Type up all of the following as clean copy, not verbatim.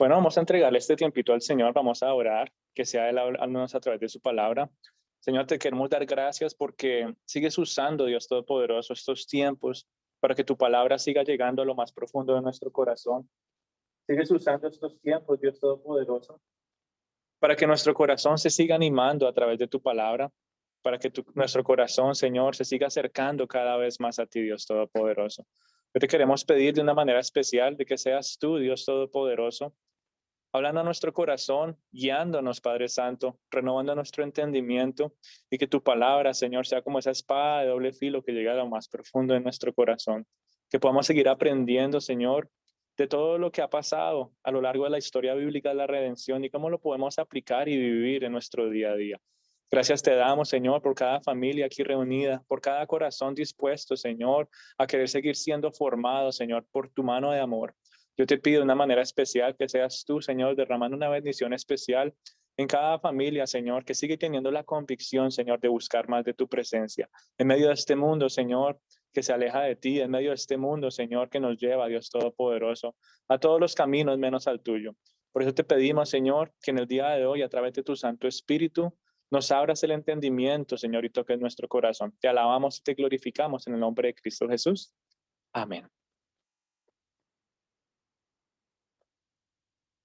Bueno, vamos a entregarle este tiempito al Señor, vamos a orar, que sea Él hablándonos a través de su palabra. Señor, te queremos dar gracias porque sigues usando, Dios Todopoderoso, estos tiempos para que tu palabra siga llegando a lo más profundo de nuestro corazón. Sigues usando estos tiempos, Dios Todopoderoso, para que nuestro corazón se siga animando a través de tu palabra, para que nuestro corazón, Señor, se siga acercando cada vez más a ti, Dios Todopoderoso. Hoy te queremos pedir de una manera especial de que seas tú, Dios Todopoderoso, hablando a nuestro corazón, guiándonos, Padre Santo, renovando nuestro entendimiento y que tu palabra, Señor, sea como esa espada de doble filo que llega a lo más profundo de nuestro corazón. Que podamos seguir aprendiendo, Señor, de todo lo que ha pasado a lo largo de la historia bíblica de la redención y cómo lo podemos aplicar y vivir en nuestro día a día. Gracias te damos, Señor, por cada familia aquí reunida, por cada corazón dispuesto, Señor, a querer seguir siendo formado, Señor, por tu mano de amor. Yo te pido de una manera especial que seas tú, Señor, derramando una bendición especial en cada familia, Señor, que sigue teniendo la convicción, Señor, de buscar más de tu presencia. En medio de este mundo, Señor, que se aleja de ti, en medio de este mundo, Señor, que nos lleva, Dios Todopoderoso, a todos los caminos menos al tuyo. Por eso te pedimos, Señor, que en el día de hoy, a través de tu Santo Espíritu, nos abras el entendimiento, Señor, y toques nuestro corazón. Te alabamos y te glorificamos en el nombre de Cristo Jesús. Amén.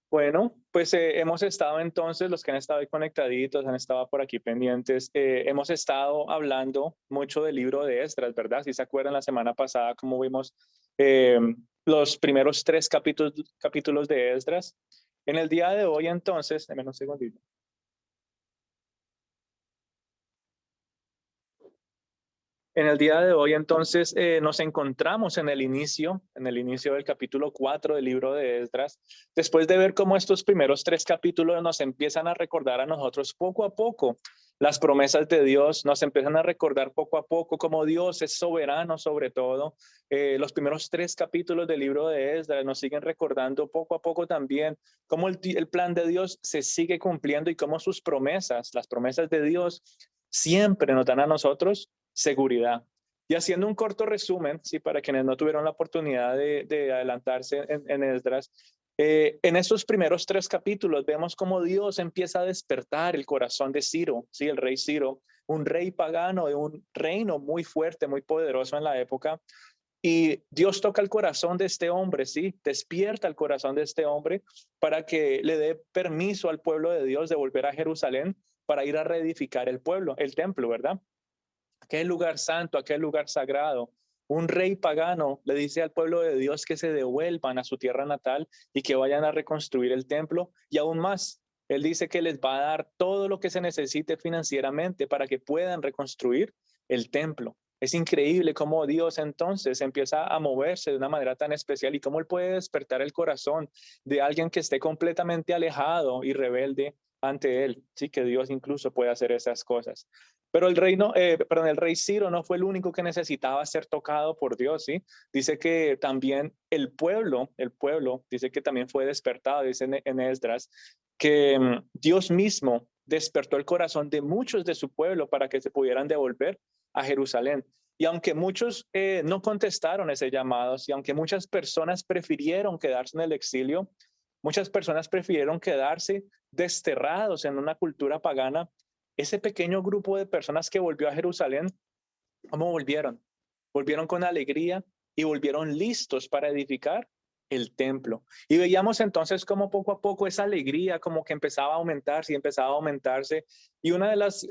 Bueno, pues hemos estado entonces, los que han estado ahí conectaditos, han estado por aquí pendientes, hemos estado hablando mucho del libro de Esdras, ¿verdad? Si se acuerdan la semana pasada cómo vimos eh, los primeros tres capítulos de Esdras. En el día de hoy entonces, deme un segundito. En el día de hoy, entonces, nos encontramos en el inicio del capítulo 4 del libro de Esdras, después de ver cómo estos primeros tres capítulos nos empiezan a recordar a nosotros poco a poco las promesas de Dios, nos empiezan a recordar poco a poco cómo Dios es soberano sobre todo. Los primeros tres capítulos del libro de Esdras nos siguen recordando poco a poco también cómo el plan de Dios se sigue cumpliendo y cómo sus promesas, las promesas de Dios, siempre nos dan a nosotros seguridad. Y haciendo un corto resumen, sí, para quienes no tuvieron la oportunidad de adelantarse en Esdras, en estos primeros tres capítulos vemos cómo Dios empieza a despertar el corazón de Ciro, sí, el rey Ciro, un rey pagano de un reino muy fuerte, muy poderoso en la época. Y Dios toca el corazón de este hombre, sí, despierta el corazón de este hombre para que le dé permiso al pueblo de Dios de volver a Jerusalén para ir a reedificar el pueblo, el templo, ¿verdad? Aquel lugar santo, aquel lugar sagrado. Un rey pagano le dice al pueblo de Dios que se devuelvan a su tierra natal y que vayan a reconstruir el templo. Y aún más, él dice que les va a dar todo lo que se necesite financieramente para que puedan reconstruir el templo. Es increíble cómo Dios entonces empieza a moverse de una manera tan especial y cómo él puede despertar el corazón de alguien que esté completamente alejado y rebelde ante él. Sí, que Dios incluso puede hacer esas cosas. Pero el rey Ciro no fue el único que necesitaba ser tocado por Dios, ¿sí? Dice que también el pueblo, dice que también fue despertado, dice en Esdras, que Dios mismo despertó el corazón de muchos de su pueblo para que se pudieran devolver a Jerusalén. Y aunque muchos no contestaron ese llamado, y aunque muchas personas prefirieron quedarse en el exilio, muchas personas prefirieron quedarse desterrados en una cultura pagana, ese pequeño grupo de personas que volvió a Jerusalén, ¿cómo volvieron? Volvieron con alegría y volvieron listos para edificar el templo. Y veíamos entonces cómo poco a poco esa alegría como que empezaba a aumentarse y empezaba a aumentarse. Y uno de los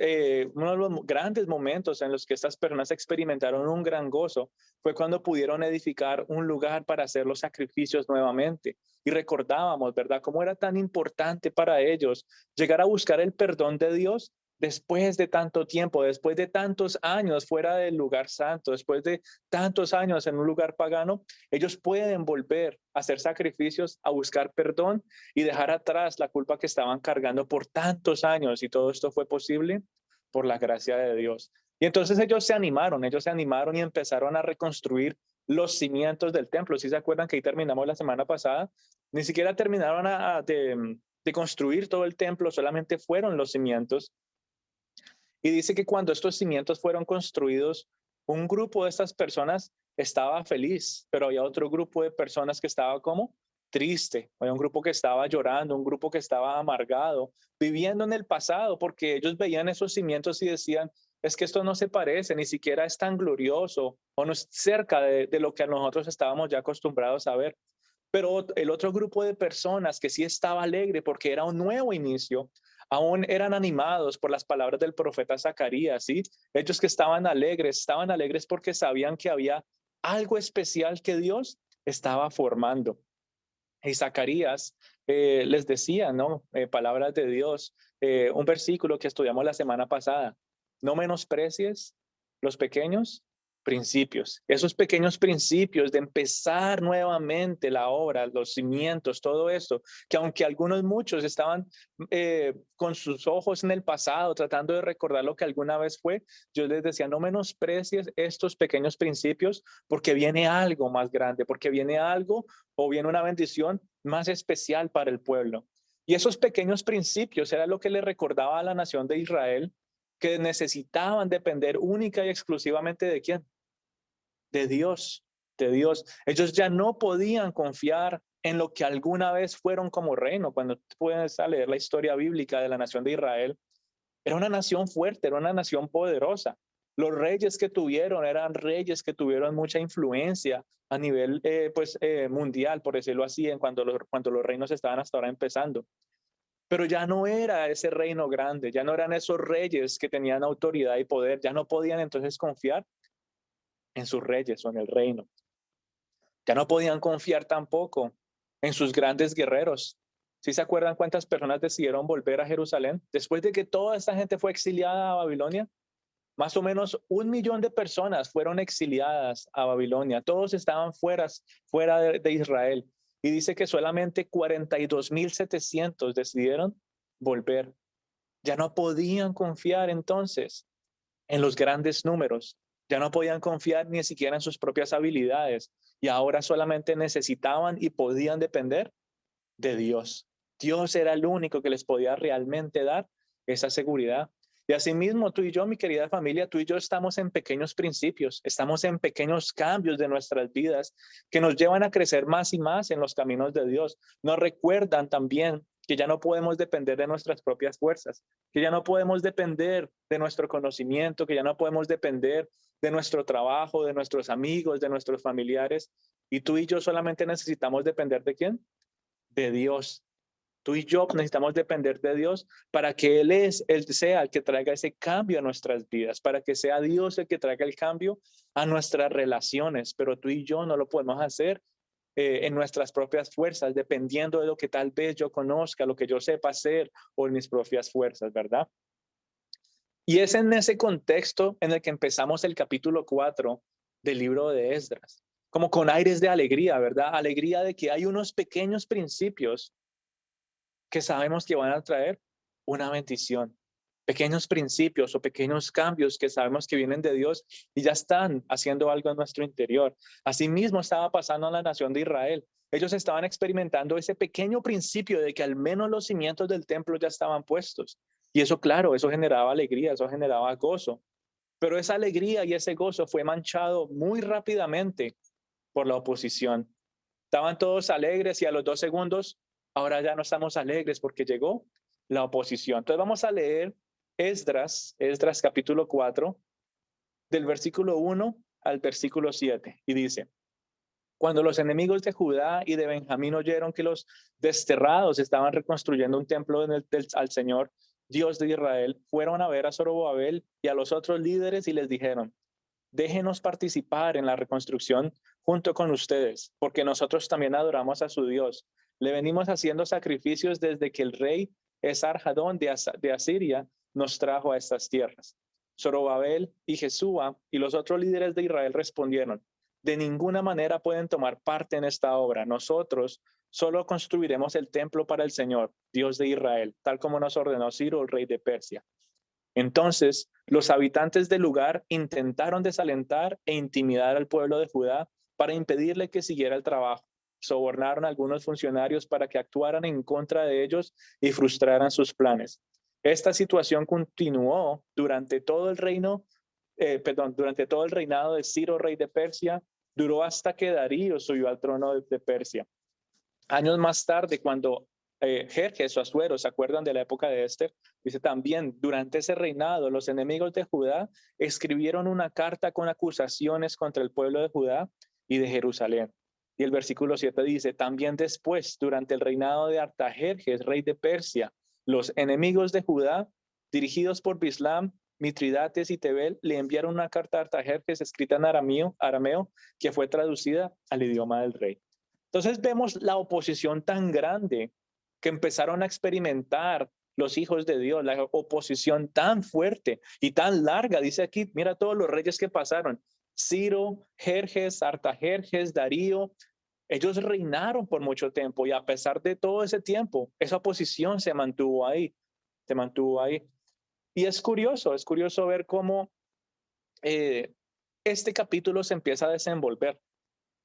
grandes momentos en los que estas personas experimentaron un gran gozo fue cuando pudieron edificar un lugar para hacer los sacrificios nuevamente. Y recordábamos, ¿verdad?, cómo era tan importante para ellos llegar a buscar el perdón de Dios después de tanto tiempo, después de tantos años fuera del lugar santo, después de tantos años en un lugar pagano, ellos pueden volver a hacer sacrificios, a buscar perdón y dejar atrás la culpa que estaban cargando por tantos años. Y todo esto fue posible por la gracia de Dios. Y entonces ellos se animaron y empezaron a reconstruir los cimientos del templo. Si se acuerdan que ahí terminamos la semana pasada, ni siquiera terminaron de construir todo el templo, solamente fueron los cimientos. Y dice que cuando estos cimientos fueron construidos, un grupo de estas personas estaba feliz, pero había otro grupo de personas que estaba como triste, había un grupo que estaba llorando, un grupo que estaba amargado, viviendo en el pasado, porque ellos veían esos cimientos y decían, es que esto no se parece, ni siquiera es tan glorioso o no es cerca de lo que a nosotros estábamos ya acostumbrados a ver. Pero el otro grupo de personas que sí estaba alegre porque era un nuevo inicio, aún eran animados por las palabras del profeta Zacarías, ¿sí? Ellos que estaban alegres porque sabían que había algo especial que Dios estaba formando. Y Zacarías les decía, ¿no? Palabras de Dios, un versículo que estudiamos la semana pasada, no menosprecies los pequeños principios, esos pequeños principios de empezar nuevamente la obra, los cimientos, todo esto, que aunque muchos estaban con sus ojos en el pasado, tratando de recordar lo que alguna vez fue, yo les decía, no menosprecies estos pequeños principios porque viene algo más grande, porque viene algo o viene una bendición más especial para el pueblo. Y esos pequeños principios era lo que le recordaba a la nación de Israel que necesitaban depender única y exclusivamente de quién, de Dios, de Dios. Ellos ya no podían confiar en lo que alguna vez fueron como reino. Cuando puedes leer la historia bíblica de la nación de Israel, era una nación fuerte, era una nación poderosa. Los reyes que tuvieron eran reyes que tuvieron mucha influencia a nivel mundial, por decirlo así, en cuando los reinos estaban hasta ahora empezando. Pero ya no era ese reino grande, ya no eran esos reyes que tenían autoridad y poder, ya no podían entonces confiar en sus reyes o en el reino. Ya no podían confiar tampoco en sus grandes guerreros. ¿Sí se acuerdan cuántas personas decidieron volver a Jerusalén? Después de que toda esta gente fue exiliada a Babilonia, más o menos 1 millón de personas fueron exiliadas a Babilonia. Todos estaban fuera de Israel. Y dice que solamente 42.700 decidieron volver. Ya no podían confiar entonces en los grandes números. Ya no podían confiar ni siquiera en sus propias habilidades y ahora solamente necesitaban y podían depender de Dios. Dios era el único que les podía realmente dar esa seguridad. Y asimismo, tú y yo, mi querida familia, tú y yo estamos en pequeños principios, estamos en pequeños cambios de nuestras vidas que nos llevan a crecer más y más en los caminos de Dios. Nos recuerdan también que ya no podemos depender de nuestras propias fuerzas, que ya no podemos depender de nuestro conocimiento, que ya no podemos depender de nuestro trabajo, de nuestros amigos, de nuestros familiares. Y tú y yo solamente necesitamos depender de quién? De Dios. Tú y yo necesitamos depender de Dios para que Él sea el que traiga ese cambio a nuestras vidas, para que sea Dios el que traiga el cambio a nuestras relaciones, pero tú y yo no lo podemos hacer en nuestras propias fuerzas, dependiendo de lo que tal vez yo conozca, lo que yo sepa hacer o en mis propias fuerzas, ¿verdad? Y es en ese contexto en el que empezamos el capítulo 4 del libro de Esdras, como con aires de alegría, ¿verdad? Alegría de que hay unos pequeños principios que sabemos que van a traer una bendición. Pequeños principios o pequeños cambios que sabemos que vienen de Dios y ya están haciendo algo en nuestro interior. Asimismo estaba pasando en la nación de Israel. Ellos estaban experimentando ese pequeño principio de que al menos los cimientos del templo ya estaban puestos. Y eso, claro, eso generaba alegría, eso generaba gozo. Pero esa alegría y ese gozo fue manchado muy rápidamente por la oposición. Estaban todos alegres y a los 2 segundos, ahora ya no estamos alegres porque llegó la oposición. Entonces vamos a leer Esdras capítulo 4, del versículo 1 al versículo 7. Y dice, cuando los enemigos de Judá y de Benjamín oyeron que los desterrados estaban reconstruyendo un templo al Señor, Dios de Israel, fueron a ver a Zorobabel y a los otros líderes y les dijeron, déjenos participar en la reconstrucción junto con ustedes, porque nosotros también adoramos a su Dios. Le venimos haciendo sacrificios desde que el rey Esarhadón de Asiria nos trajo a estas tierras. Zorobabel y Jesúa y los otros líderes de Israel respondieron, de ninguna manera pueden tomar parte en esta obra. Nosotros solo construiremos el templo para el Señor, Dios de Israel, tal como nos ordenó Ciro, el rey de Persia. Entonces, los habitantes del lugar intentaron desalentar e intimidar al pueblo de Judá para impedirle que siguiera el trabajo. Sobornaron a algunos funcionarios para que actuaran en contra de ellos y frustraran sus planes. Esta situación continuó durante todo el reinado de Ciro, rey de Persia, duró hasta que Darío subió al trono de Persia. Años más tarde, cuando Jerjes o Asuero, ¿se acuerdan de la época de Esther? Dice también, durante ese reinado, los enemigos de Judá escribieron una carta con acusaciones contra el pueblo de Judá y de Jerusalén. Y el versículo 7 dice, también después, durante el reinado de Artajerjes, rey de Persia, los enemigos de Judá, dirigidos por Bislam, Mitridates y Tebel, le enviaron una carta a Artajerjes escrita en arameo, que fue traducida al idioma del rey. Entonces vemos la oposición tan grande que empezaron a experimentar los hijos de Dios, la oposición tan fuerte y tan larga. Dice aquí, mira todos los reyes que pasaron: Ciro, Jerjes, Artajerjes, Darío. Ellos reinaron por mucho tiempo y a pesar de todo ese tiempo, esa oposición se mantuvo ahí, se mantuvo ahí. Y es curioso ver cómo este capítulo se empieza a desenvolver.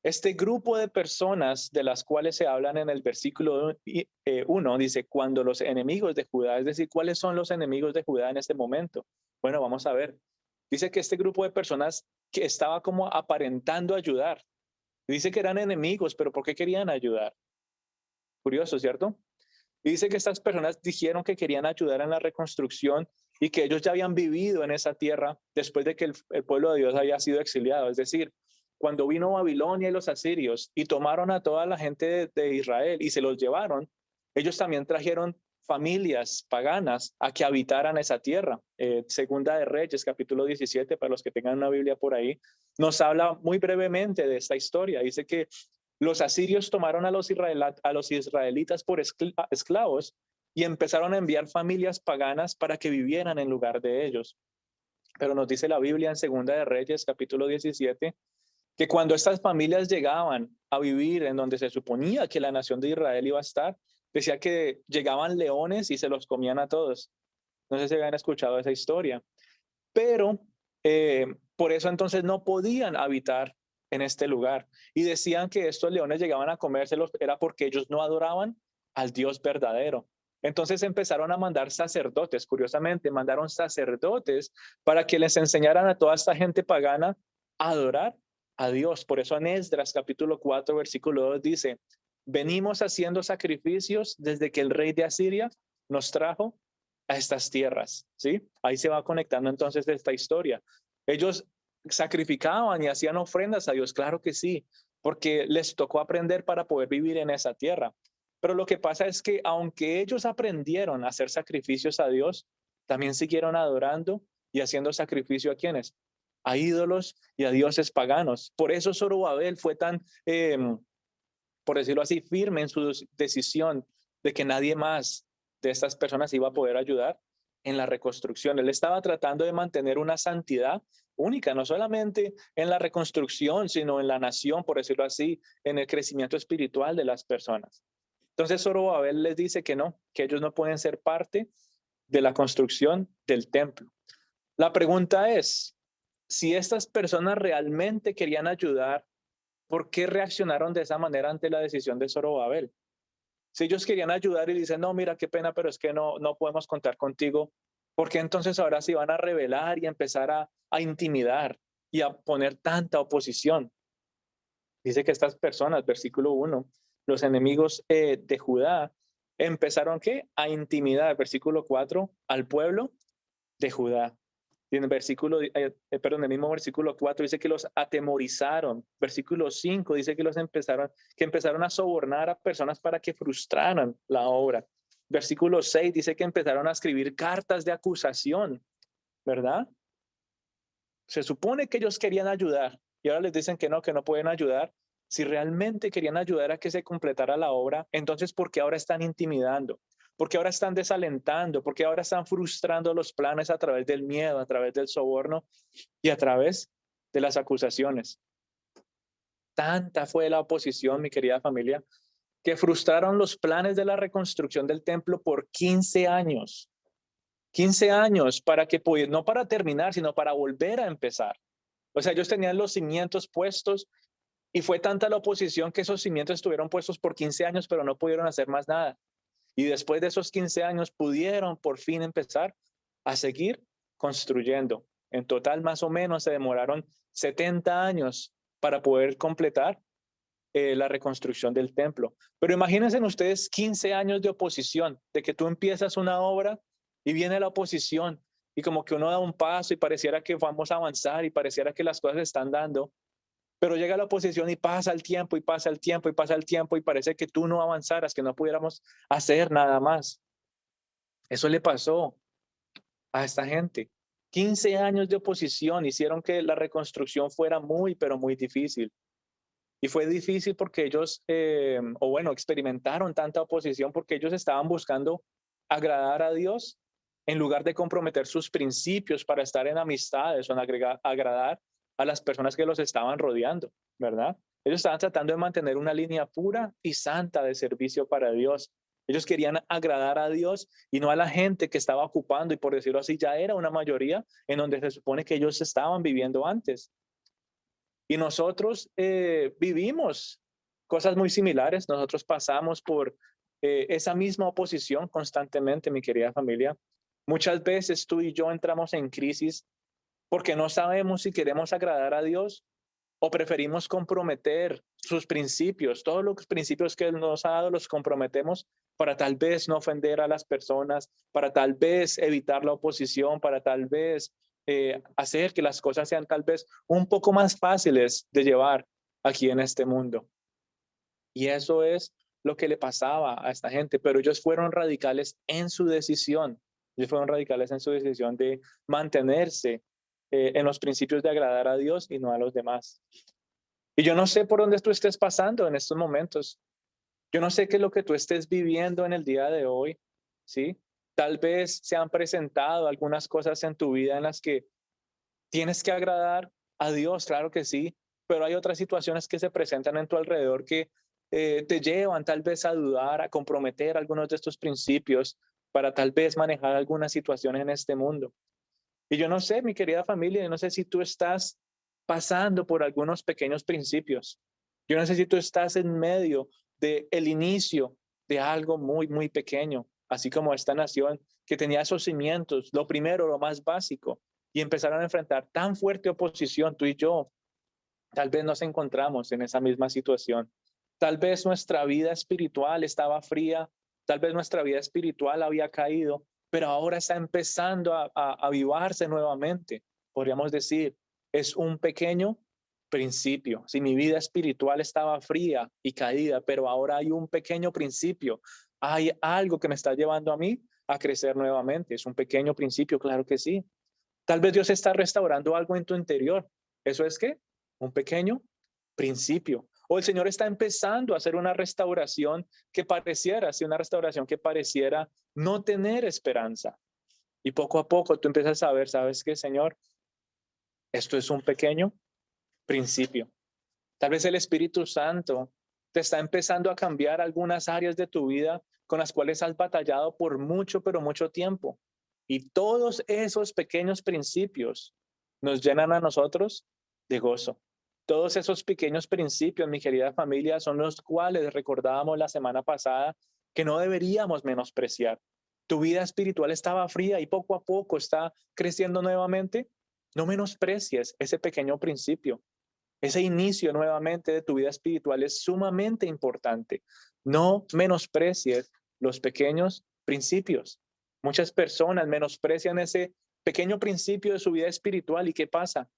Este grupo de personas de las cuales se hablan en el versículo 1 dice, cuando los enemigos de Judá, es decir, ¿cuáles son los enemigos de Judá en este momento? Bueno, vamos a ver. Dice que este grupo de personas que estaba como aparentando ayudar, dice que eran enemigos, pero ¿por qué querían ayudar? Curioso, ¿cierto? Y dice que estas personas dijeron que querían ayudar en la reconstrucción y que ellos ya habían vivido en esa tierra después de que el pueblo de Dios había sido exiliado. Es decir, cuando vino Babilonia y los asirios y tomaron a toda la gente de Israel y se los llevaron, ellos también trajeron familias paganas a que habitaran esa tierra. Segunda de Reyes, capítulo 17, para los que tengan una Biblia por ahí, nos habla muy brevemente de esta historia. Dice que los asirios tomaron a los israelitas por esclavos y empezaron a enviar familias paganas para que vivieran en lugar de ellos. Pero nos dice la Biblia en Segunda de Reyes, capítulo 17, que cuando estas familias llegaban a vivir en donde se suponía que la nación de Israel iba a estar, decía que llegaban leones y se los comían a todos. No sé si habían escuchado esa historia, pero por eso entonces no podían habitar en este lugar. Y decían que estos leones llegaban a comérselos, era porque ellos no adoraban al Dios verdadero. Entonces empezaron a mandar sacerdotes, curiosamente, mandaron sacerdotes para que les enseñaran a toda esta gente pagana a adorar a Dios. Por eso en Esdras capítulo 4, versículo 2 dice, venimos haciendo sacrificios desde que el rey de Asiria nos trajo a estas tierras, ¿sí? Ahí se va conectando entonces esta historia. Ellos sacrificaban y hacían ofrendas a Dios, claro que sí, porque les tocó aprender para poder vivir en esa tierra. Pero lo que pasa es que aunque ellos aprendieron a hacer sacrificios a Dios, también siguieron adorando y haciendo sacrificio a quienes, a ídolos y a dioses paganos. Por eso Zorobabel fue tan, por decirlo así, firme en su decisión de que nadie más de estas personas iba a poder ayudar en la reconstrucción. Él estaba tratando de mantener una santidad única, no solamente en la reconstrucción, sino en la nación, por decirlo así, en el crecimiento espiritual de las personas. Entonces Zorobabel les dice que no, que ellos no pueden ser parte de la construcción del templo. La pregunta es, si estas personas realmente querían ayudar, ¿por qué reaccionaron de esa manera ante la decisión de Zorobabel? Si ellos querían ayudar y dicen, no, mira, qué pena, pero es que no podemos contar contigo, ¿por qué entonces ahora se van a rebelar y empezar a intimidar y a poner tanta oposición? Dice que estas personas, versículo 1, los enemigos de Judá, empezaron ¿qué? A intimidar, versículo 4, al pueblo de Judá. Y en el versículo, perdón, el mismo versículo 4 dice que los atemorizaron. Versículo 5 dice que que empezaron a sobornar a personas para que frustraran la obra. Versículo 6 dice que empezaron a escribir cartas de acusación, ¿verdad? Se supone que ellos querían ayudar y ahora les dicen que no pueden ayudar. Si realmente querían ayudar a que se completara la obra, entonces ¿por qué ahora están intimidando? ¿Por qué ahora están desalentando? ¿Por qué ahora están frustrando los planes a través del miedo, a través del soborno y a través de las acusaciones? Tanta fue la oposición, mi querida familia, que frustraron los planes de la reconstrucción del templo por 15 años. 15 años para que, no para terminar, sino para volver a empezar. O sea, ellos tenían los cimientos puestos y fue tanta la oposición que esos cimientos estuvieron puestos por 15 años, pero no pudieron hacer más nada. Y después de esos 15 años pudieron por fin empezar a seguir construyendo. En total, más o menos, se demoraron 70 años para poder completar la reconstrucción del templo. Pero imagínense ustedes 15 años de oposición, de que tú empiezas una obra y viene la oposición y como que uno da un paso y pareciera que vamos a avanzar y pareciera que las cosas se están dando, pero llega la oposición y pasa el tiempo y pasa el tiempo y pasa el tiempo y parece que tú no avanzaras, que no pudiéramos hacer nada más. Eso le pasó a esta gente. 15 años de oposición hicieron que la reconstrucción fuera muy, pero muy difícil. Y fue difícil porque ellos, o bueno, experimentaron tanta oposición porque ellos estaban buscando agradar a Dios en lugar de comprometer sus principios para estar en amistades o en agradar a las personas que los estaban rodeando, ¿verdad? Ellos estaban tratando de mantener una línea pura y santa de servicio para Dios. Ellos querían agradar a Dios y no a la gente que estaba ocupando, y por decirlo así, ya era una mayoría en donde se supone que ellos estaban viviendo antes. Y nosotros vivimos cosas muy similares, nosotros pasamos por esa misma oposición constantemente, mi querida familia. Muchas veces tú y yo entramos en crisis porque no sabemos si queremos agradar a Dios o preferimos comprometer sus principios. Todos los principios que Él nos ha dado los comprometemos para tal vez no ofender a las personas, para tal vez evitar la oposición, para tal vez hacer que las cosas sean tal vez un poco más fáciles de llevar aquí en este mundo. Y eso es lo que le pasaba a esta gente, pero ellos fueron radicales en su decisión. Ellos fueron radicales en su decisión de mantenerse en los principios de agradar a Dios y no a los demás. Y yo no sé por dónde tú estés pasando en estos momentos. Yo no sé qué es lo que tú estés viviendo en el día de hoy, ¿sí? Tal vez se han presentado algunas cosas en tu vida en las que tienes que agradar a Dios, claro que sí, pero hay otras situaciones que se presentan en tu alrededor que te llevan tal vez a dudar, a comprometer algunos de estos principios para tal vez manejar algunas situaciones en este mundo. Y yo no sé, mi querida familia, yo no sé si tú estás pasando por algunos pequeños principios. Yo no sé si tú estás en medio del inicio de algo muy, muy pequeño, así como esta nación que tenía esos cimientos, lo primero, lo más básico, y empezaron a enfrentar tan fuerte oposición, tú y yo, tal vez nos encontramos en esa misma situación. Tal vez nuestra vida espiritual estaba fría, tal vez nuestra vida espiritual había caído, pero ahora está empezando a avivarse nuevamente. Podríamos decir, es un pequeño principio. Si mi vida espiritual estaba fría y caída, pero ahora hay un pequeño principio, hay algo que me está llevando a mí a crecer nuevamente. Es un pequeño principio, claro que sí. Tal vez Dios está restaurando algo en tu interior. ¿Eso es qué? Un pequeño principio. O el Señor está empezando a hacer una restauración que pareciera, sí, una restauración que pareciera no tener esperanza. Y poco a poco tú empiezas a ver, ¿sabes qué, Señor? Esto es un pequeño principio. Tal vez el Espíritu Santo te está empezando a cambiar algunas áreas de tu vida con las cuales has batallado por mucho, pero mucho tiempo. Y todos esos pequeños principios nos llenan a nosotros de gozo. Todos esos pequeños principios, mi querida familia, son los cuales recordábamos la semana pasada que no deberíamos menospreciar. Tu vida espiritual estaba fría y poco a poco está creciendo nuevamente. No menosprecies ese pequeño principio. Ese inicio nuevamente de tu vida espiritual es sumamente importante. No menosprecies los pequeños principios. Muchas personas menosprecian ese pequeño principio de su vida espiritual y ¿qué pasa?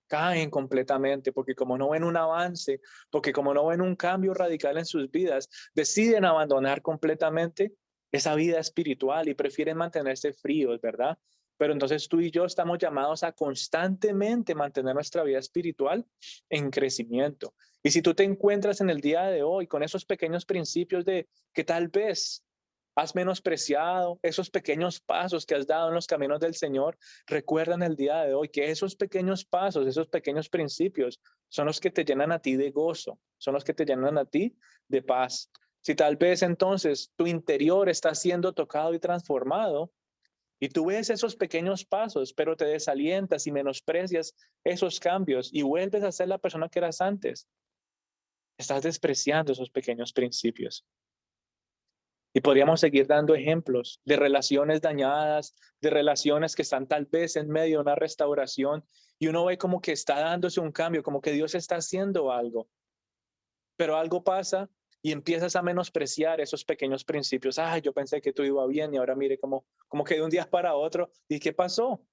Caen completamente porque como no ven un avance, porque como no ven un cambio radical en sus vidas, deciden abandonar completamente esa vida espiritual y prefieren mantenerse fríos, ¿verdad? Pero entonces tú y yo estamos llamados a constantemente mantener nuestra vida espiritual en crecimiento. Y si tú te encuentras en el día de hoy con esos pequeños principios de que tal vez has menospreciado esos pequeños pasos que has dado en los caminos del Señor, recuerda en el día de hoy que esos pequeños pasos, esos pequeños principios son los que te llenan a ti de gozo, son los que te llenan a ti de paz. Si tal vez entonces tu interior está siendo tocado y transformado y tú ves esos pequeños pasos, pero te desalientas y menosprecias esos cambios y vuelves a ser la persona que eras antes, estás despreciando esos pequeños principios. Y podríamos seguir dando ejemplos de relaciones dañadas, de relaciones que están tal vez en medio de una restauración y uno ve como que está dándose un cambio, como que Dios está haciendo algo. pero algo pasa y empiezas a menospreciar esos pequeños principios. Ay, yo pensé que todo iba bien y ahora mire cómo que de un día para otro. ¿Y qué pasó?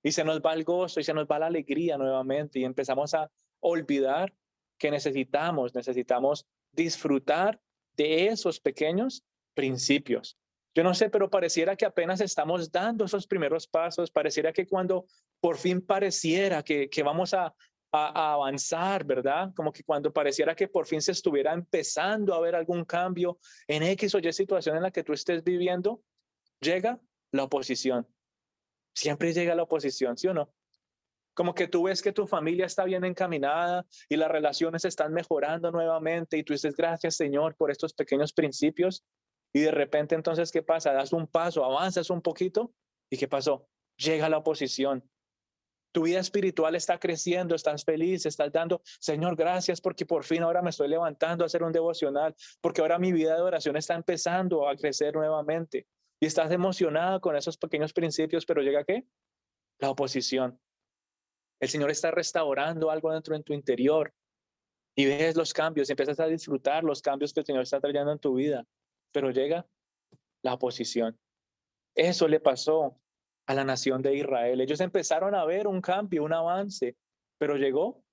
Y se nos va el gozo y se nos va la alegría nuevamente y empezamos a olvidar que necesitamos disfrutar de esos pequeños principios. Yo no sé, pero pareciera que apenas estamos dando esos primeros pasos, pareciera que cuando por fin pareciera que vamos a avanzar, ¿verdad? Como que cuando pareciera que por fin se estuviera empezando a ver algún cambio en X o Y situación en la que tú estés viviendo, llega la oposición. Siempre llega la oposición, ¿sí o no? Como que tú ves que tu familia está bien encaminada y las relaciones están mejorando nuevamente y tú dices, gracias Señor por estos pequeños principios. Y de repente entonces, ¿qué pasa? Das un paso, avanzas un poquito y ¿qué pasó? Llega la oposición. Tu vida espiritual está creciendo, estás feliz, estás dando, Señor, gracias porque por fin ahora me estoy levantando a hacer un devocional, porque ahora mi vida de oración está empezando a crecer nuevamente. Y estás emocionado con esos pequeños principios, pero llega ¿qué? La oposición. El Señor está restaurando algo dentro de tu interior y ves los cambios, y empiezas a disfrutar los cambios que el Señor está trayendo en tu vida, pero llega la oposición. Eso le pasó a la nación de Israel. Ellos empezaron a ver un cambio, un avance, pero llegó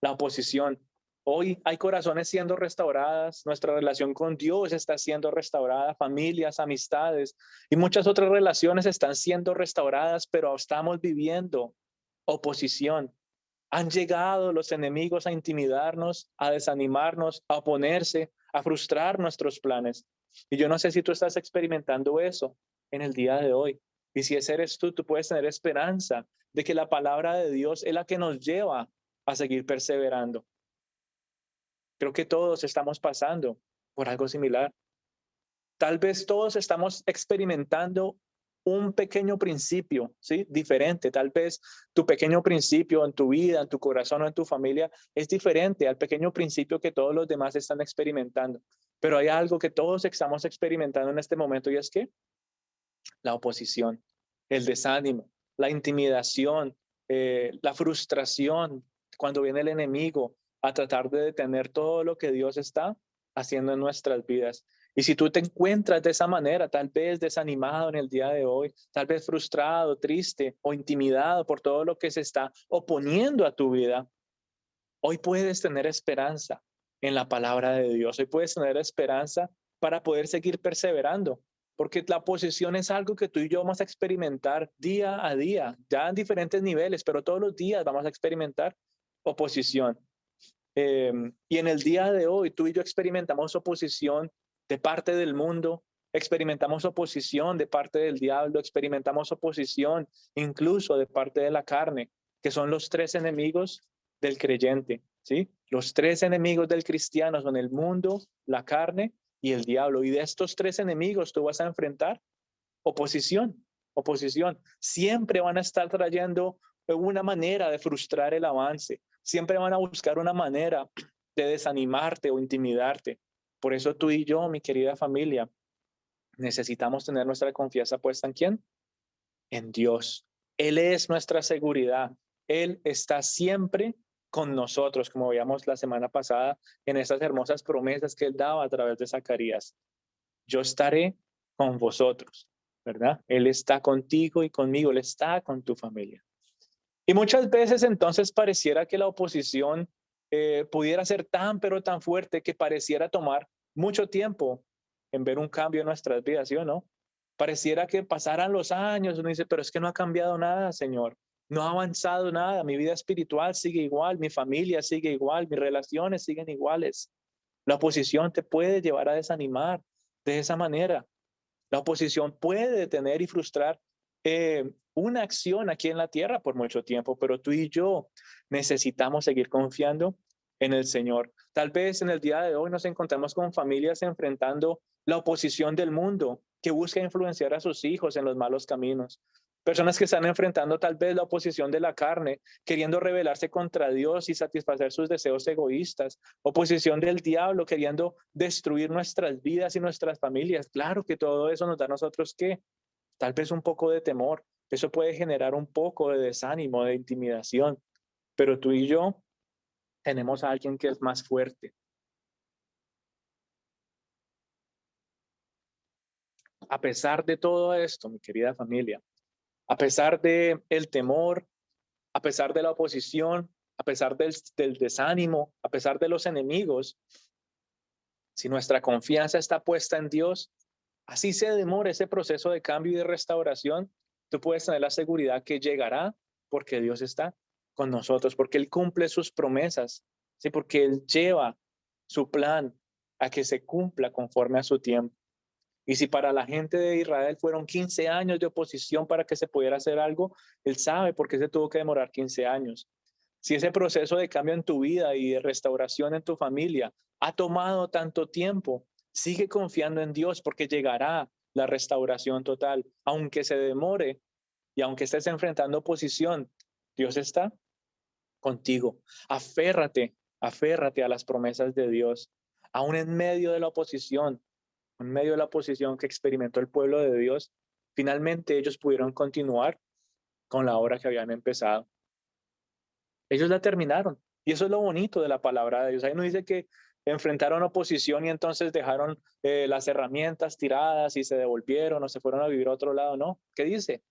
la oposición. Hoy hay corazones siendo restauradas, nuestra relación con Dios está siendo restaurada, familias, amistades y muchas otras relaciones están siendo restauradas, pero estamos viviendo oposición. Han llegado los enemigos a intimidarnos, a desanimarnos, a oponerse, a frustrar nuestros planes. Y yo no sé si tú estás experimentando eso en el día de hoy. Y si ese eres tú, tú puedes tener esperanza de que la palabra de Dios es la que nos lleva a seguir perseverando. Creo que todos estamos pasando por algo similar. Tal vez todos estamos experimentando un pequeño principio, ¿sí? Diferente. Tal vez tu pequeño principio en tu vida, en tu corazón o en tu familia es diferente al pequeño principio que todos los demás están experimentando. Pero hay algo que todos estamos experimentando en este momento y es que la oposición, el desánimo, la intimidación, la frustración cuando viene el enemigo a tratar de detener todo lo que Dios está haciendo en nuestras vidas. Y si tú te encuentras de esa manera, tal vez desanimado en el día de hoy, tal vez frustrado, triste o intimidado por todo lo que se está oponiendo a tu vida, hoy puedes tener esperanza en la palabra de Dios. Hoy puedes tener esperanza para poder seguir perseverando, porque la oposición es algo que tú y yo vamos a experimentar día a día, ya en diferentes niveles, pero todos los días vamos a experimentar oposición. Y en el día de hoy, tú y yo experimentamos oposición de parte del mundo, experimentamos oposición de parte del diablo, experimentamos oposición incluso de parte de la carne, que son los tres enemigos del creyente, ¿sí? Los tres enemigos del cristiano son el mundo, la carne y el diablo. Y de estos tres enemigos tú vas a enfrentar oposición, oposición. Siempre van a estar trayendo una manera de frustrar el avance. Siempre van a buscar una manera de desanimarte o intimidarte. Por eso tú y yo, mi querida familia, necesitamos tener nuestra confianza puesta ¿en quién? En Dios. Él es nuestra seguridad. Él está siempre con nosotros, como veíamos la semana pasada en esas hermosas promesas que Él daba a través de Zacarías. Yo estaré con vosotros, ¿verdad? Él está contigo y conmigo, Él está con tu familia. Y muchas veces entonces pareciera que la oposición pudiera ser tan, pero tan fuerte que pareciera tomar mucho tiempo en ver un cambio en nuestras vidas, ¿sí o no? Pareciera que pasaran los años, uno dice, pero es que no ha cambiado nada, Señor. No ha avanzado nada, mi vida espiritual sigue igual, mi familia sigue igual, mis relaciones siguen iguales. La oposición te puede llevar a desanimar de esa manera. La oposición puede detener y frustrar una acción aquí en la tierra por mucho tiempo, pero tú y yo necesitamos seguir confiando en el Señor. Tal vez en el día de hoy nos encontramos con familias enfrentando la oposición del mundo que busca influenciar a sus hijos en los malos caminos. Personas que están enfrentando tal vez la oposición de la carne, queriendo rebelarse contra Dios y satisfacer sus deseos egoístas. Oposición del diablo, queriendo destruir nuestras vidas y nuestras familias. Claro que todo eso nos da a nosotros que tal vez un poco de temor. Eso puede generar un poco de desánimo, de intimidación. Pero tú y yo tenemos a alguien que es más fuerte. A pesar de todo esto, mi querida familia, a pesar de el temor, a pesar de la oposición, a pesar del desánimo, a pesar de los enemigos, si nuestra confianza está puesta en Dios, así se demora ese proceso de cambio y de restauración, tú puedes tener la seguridad que llegará porque Dios está con nosotros, porque Él cumple sus promesas, ¿sí? Porque Él lleva su plan a que se cumpla conforme a su tiempo. Y si para la gente de Israel fueron 15 años de oposición para que se pudiera hacer algo, Él sabe por qué se tuvo que demorar 15 años. Si ese proceso de cambio en tu vida y de restauración en tu familia ha tomado tanto tiempo, sigue confiando en Dios porque llegará la restauración total. Aunque se demore y aunque estés enfrentando oposición, Dios está contigo. Aférrate, aférrate a las promesas de Dios. Aún en medio de la oposición, en medio de la oposición que experimentó el pueblo de Dios, finalmente ellos pudieron continuar con la obra que habían empezado. Ellos la terminaron. Y eso es lo bonito de la palabra de Dios. Ahí no dice que enfrentaron oposición y entonces dejaron las herramientas tiradas y se devolvieron o se fueron a vivir a otro lado. No, ¿qué dice?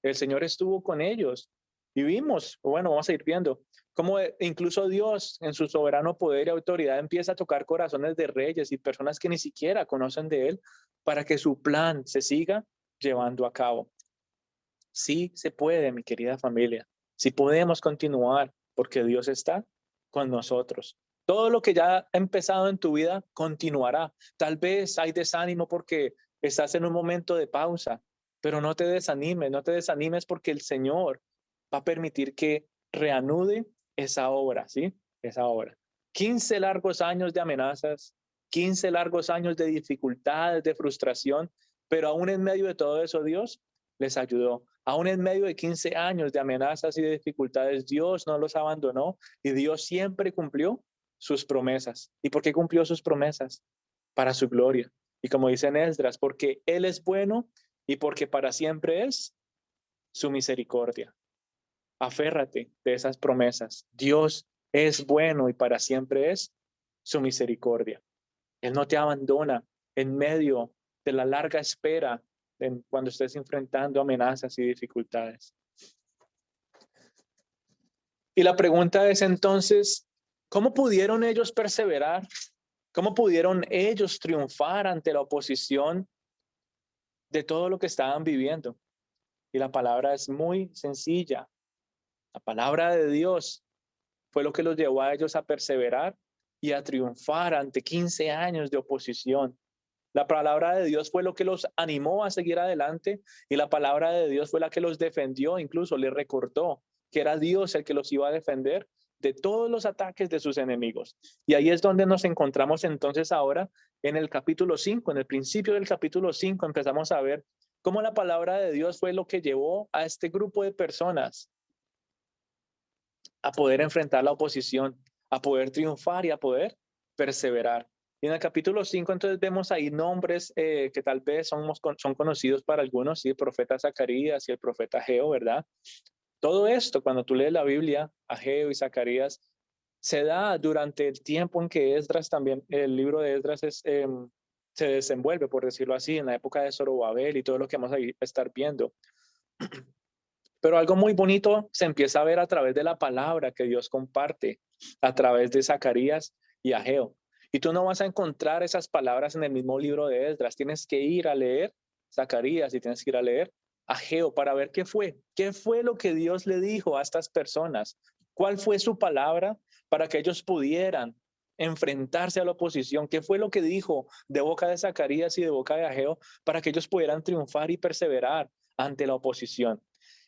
El Señor estuvo con ellos y vimos, o bueno, vamos a ir viendo, cómo incluso Dios en su soberano poder y autoridad empieza a tocar corazones de reyes y personas que ni siquiera conocen de Él para que su plan se siga llevando a cabo. Sí se puede, mi querida familia. Sí podemos continuar porque Dios está con nosotros. Todo lo que ya ha empezado en tu vida continuará. Tal vez hay desánimo porque estás en un momento de pausa, pero no te desanimes, no te desanimes porque el Señor va a permitir que reanude esa obra, ¿sí? Esa obra. 15 largos años de amenazas, 15 largos años de dificultades, de frustración, pero aún en medio de todo eso, Dios les ayudó. Aún en medio de 15 años de amenazas y de dificultades, Dios no los abandonó y Dios siempre cumplió sus promesas. ¿Y por qué cumplió sus promesas? Para su gloria. Y como dice en Esdras, porque Él es bueno y porque para siempre es su misericordia. Aférrate de esas promesas. Dios es bueno y para siempre es su misericordia. Él no te abandona en medio de la larga espera cuando estés enfrentando amenazas y dificultades. Y la pregunta es entonces, ¿cómo pudieron ellos perseverar? ¿Cómo pudieron ellos triunfar ante la oposición de todo lo que estaban viviendo? Y la palabra es muy sencilla. La palabra de Dios fue lo que los llevó a ellos a perseverar y a triunfar ante 15 años de oposición. La palabra de Dios fue lo que los animó a seguir adelante y la palabra de Dios fue la que los defendió, incluso les recordó que era Dios el que los iba a defender de todos los ataques de sus enemigos. Y ahí es donde nos encontramos entonces ahora en el capítulo 5, en el principio del capítulo 5 empezamos a ver cómo la palabra de Dios fue lo que llevó a este grupo de personas a poder enfrentar la oposición, a poder triunfar y a poder perseverar. Y en el capítulo 5 entonces vemos ahí nombres que tal vez son conocidos para algunos, ¿sí? El profeta Zacarías y el profeta Ageo, ¿verdad? Todo esto, cuando tú lees la Biblia, Ageo y Zacarías, se da durante el tiempo en que Esdras también, el libro de Esdras se desenvuelve, por decirlo así, en la época de Zorobabel y todo lo que vamos a estar viendo. Pero algo muy bonito se empieza a ver a través de la palabra que Dios comparte, a través de Zacarías y Ageo. Y tú no vas a encontrar esas palabras en el mismo libro de Esdras. Tienes que ir a leer Zacarías y tienes que ir a leer Ageo para ver qué fue lo que Dios le dijo a estas personas, cuál fue su palabra para que ellos pudieran enfrentarse a la oposición, qué fue lo que dijo de boca de Zacarías y de boca de Ageo para que ellos pudieran triunfar y perseverar ante la oposición.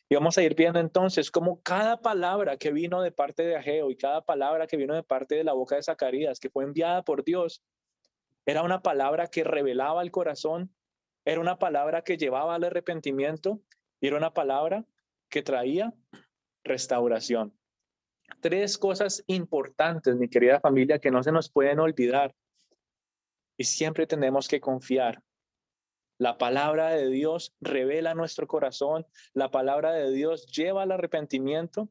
Y vamos a ir viendo entonces cómo cada palabra que vino de parte de Ageo y cada palabra que vino de parte de la boca de Zacarías, que fue enviada por Dios, era una palabra que revelaba el corazón, era una palabra que llevaba al arrepentimiento y era una palabra que traía restauración. Tres cosas importantes, mi querida familia, que no se nos pueden olvidar y siempre tenemos que confiar. La palabra de Dios revela nuestro corazón, la palabra de Dios lleva al arrepentimiento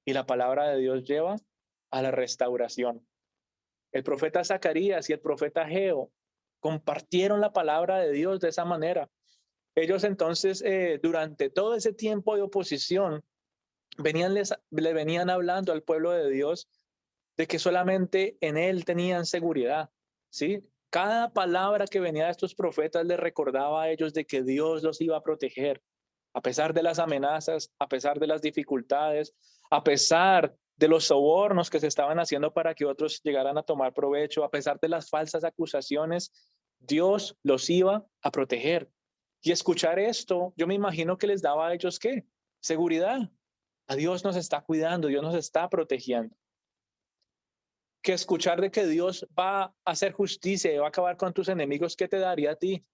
y la palabra de Dios lleva a la restauración. El profeta Zacarías y el profeta Ageo compartieron la palabra de Dios de esa manera. Ellos entonces, durante todo ese tiempo de oposición, le venían hablando al pueblo de Dios de que solamente en él tenían seguridad, ¿sí? Cada palabra que venía de estos profetas les recordaba a ellos de que Dios los iba a proteger, a pesar de las amenazas, a pesar de las dificultades, a pesar de los sobornos que se estaban haciendo para que otros llegaran a tomar provecho, a pesar de las falsas acusaciones, Dios los iba a proteger. Y escuchar esto, yo me imagino que les daba a ellos, ¿qué? Seguridad. A Dios nos está cuidando, Dios nos está protegiendo. Que escuchar de que Dios va a hacer justicia y va a acabar con tus enemigos, ¿qué te daría a ti?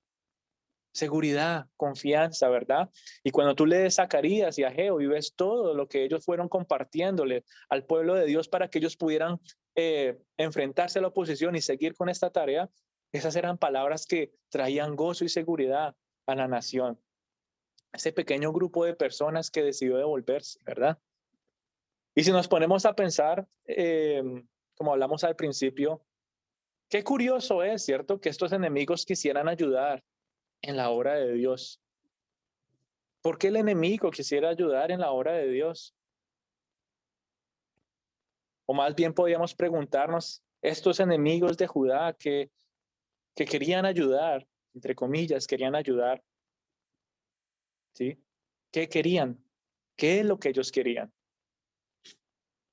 Seguridad, confianza, ¿verdad? Y cuando tú lees Zacarías y Ageo y ves todo lo que ellos fueron compartiéndole al pueblo de Dios para que ellos pudieran enfrentarse a la oposición y seguir con esta tarea, esas eran palabras que traían gozo y seguridad a la nación. Ese pequeño grupo de personas que decidió devolverse, ¿verdad? Y si nos ponemos a pensar, como hablamos al principio, qué curioso es, ¿cierto? Que estos enemigos quisieran ayudar en la obra de Dios. ¿Por qué el enemigo quisiera ayudar en la obra de Dios? O más bien podríamos preguntarnos, estos enemigos de Judá que querían ayudar, entre comillas, querían ayudar, ¿sí? ¿Qué querían? ¿Qué es lo que ellos querían?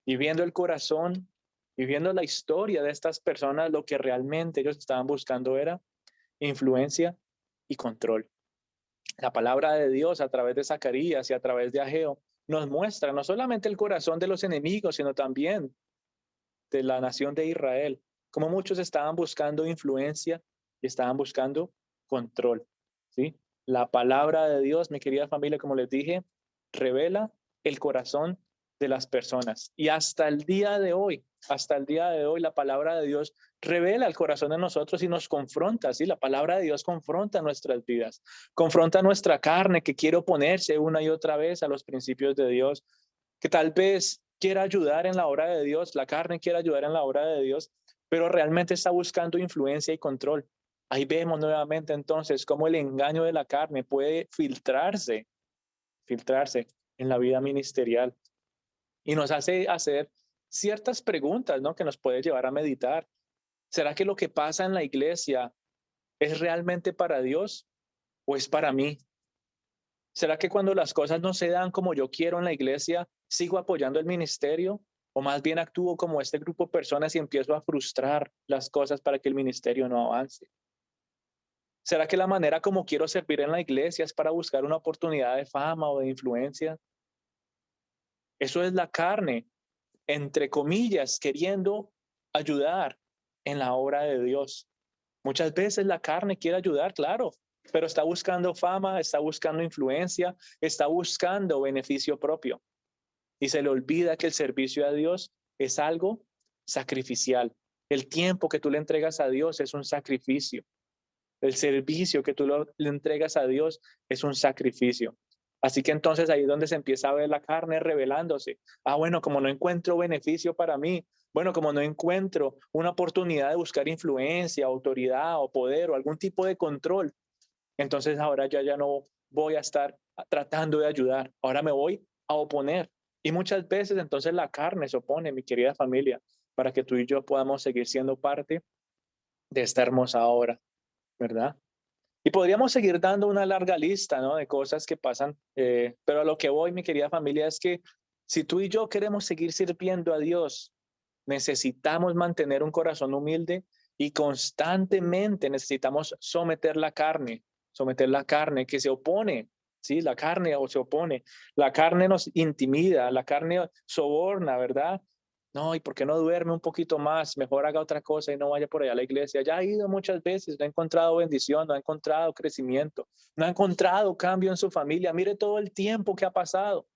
Y viendo el corazón y viendo la historia de estas personas, lo que realmente ellos estaban buscando era influencia y control. La palabra de Dios a través de Zacarías y a través de Ageo nos muestra no solamente el corazón de los enemigos, sino también de la nación de Israel, como muchos estaban buscando influencia y estaban buscando control, ¿sí? La palabra de Dios, mi querida familia, como les dije, revela el corazón de las personas. Y hasta el día de hoy, la palabra de Dios revela el corazón de nosotros y nos confronta, ¿sí? La palabra de Dios confronta nuestras vidas, confronta nuestra carne que quiere oponerse una y otra vez a los principios de Dios, que tal vez quiera ayudar en la obra de Dios, la carne quiere ayudar en la obra de Dios, pero realmente está buscando influencia y control. Ahí vemos nuevamente entonces cómo el engaño de la carne puede filtrarse en la vida ministerial y nos hace hacer ciertas preguntas, ¿no? Que nos puede llevar a meditar. ¿Será que lo que pasa en la iglesia es realmente para Dios o es para mí? ¿Será que cuando las cosas no se dan como yo quiero en la iglesia, sigo apoyando el ministerio? ¿O más bien actúo como este grupo de personas y empiezo a frustrar las cosas para que el ministerio no avance? ¿Será que la manera como quiero servir en la iglesia es para buscar una oportunidad de fama o de influencia? Eso es la carne, entre comillas, queriendo ayudar en la obra de Dios. Muchas veces la carne quiere ayudar, claro, pero está buscando fama, está buscando influencia, está buscando beneficio propio. Y se le olvida que el servicio a Dios es algo sacrificial. El tiempo que tú le entregas a Dios es un sacrificio. El servicio que tú le entregas a Dios es un sacrificio. Así que entonces ahí es donde se empieza a ver la carne revelándose. Ah, bueno, como no encuentro beneficio para mí, bueno, como no encuentro una oportunidad de buscar influencia, autoridad o poder o algún tipo de control, entonces ahora ya no voy a estar tratando de ayudar, ahora me voy a oponer. Y muchas veces entonces la carne se opone, mi querida familia, para que tú y yo podamos seguir siendo parte de esta hermosa obra, ¿verdad? Y podríamos seguir dando una larga lista, ¿no? De cosas que pasan, pero a lo que voy, mi querida familia, es que si tú y yo queremos seguir sirviendo a Dios, necesitamos mantener un corazón humilde y constantemente necesitamos someter la carne que se opone, ¿sí? La carne o se opone, la carne nos intimida, la carne soborna, ¿verdad? No, ¿y por qué no duerme un poquito más? Mejor haga otra cosa y no vaya por allá a la iglesia. Ya ha ido muchas veces, no ha encontrado bendición, no ha encontrado crecimiento, no ha encontrado cambio en su familia. Mire todo el tiempo que ha pasado.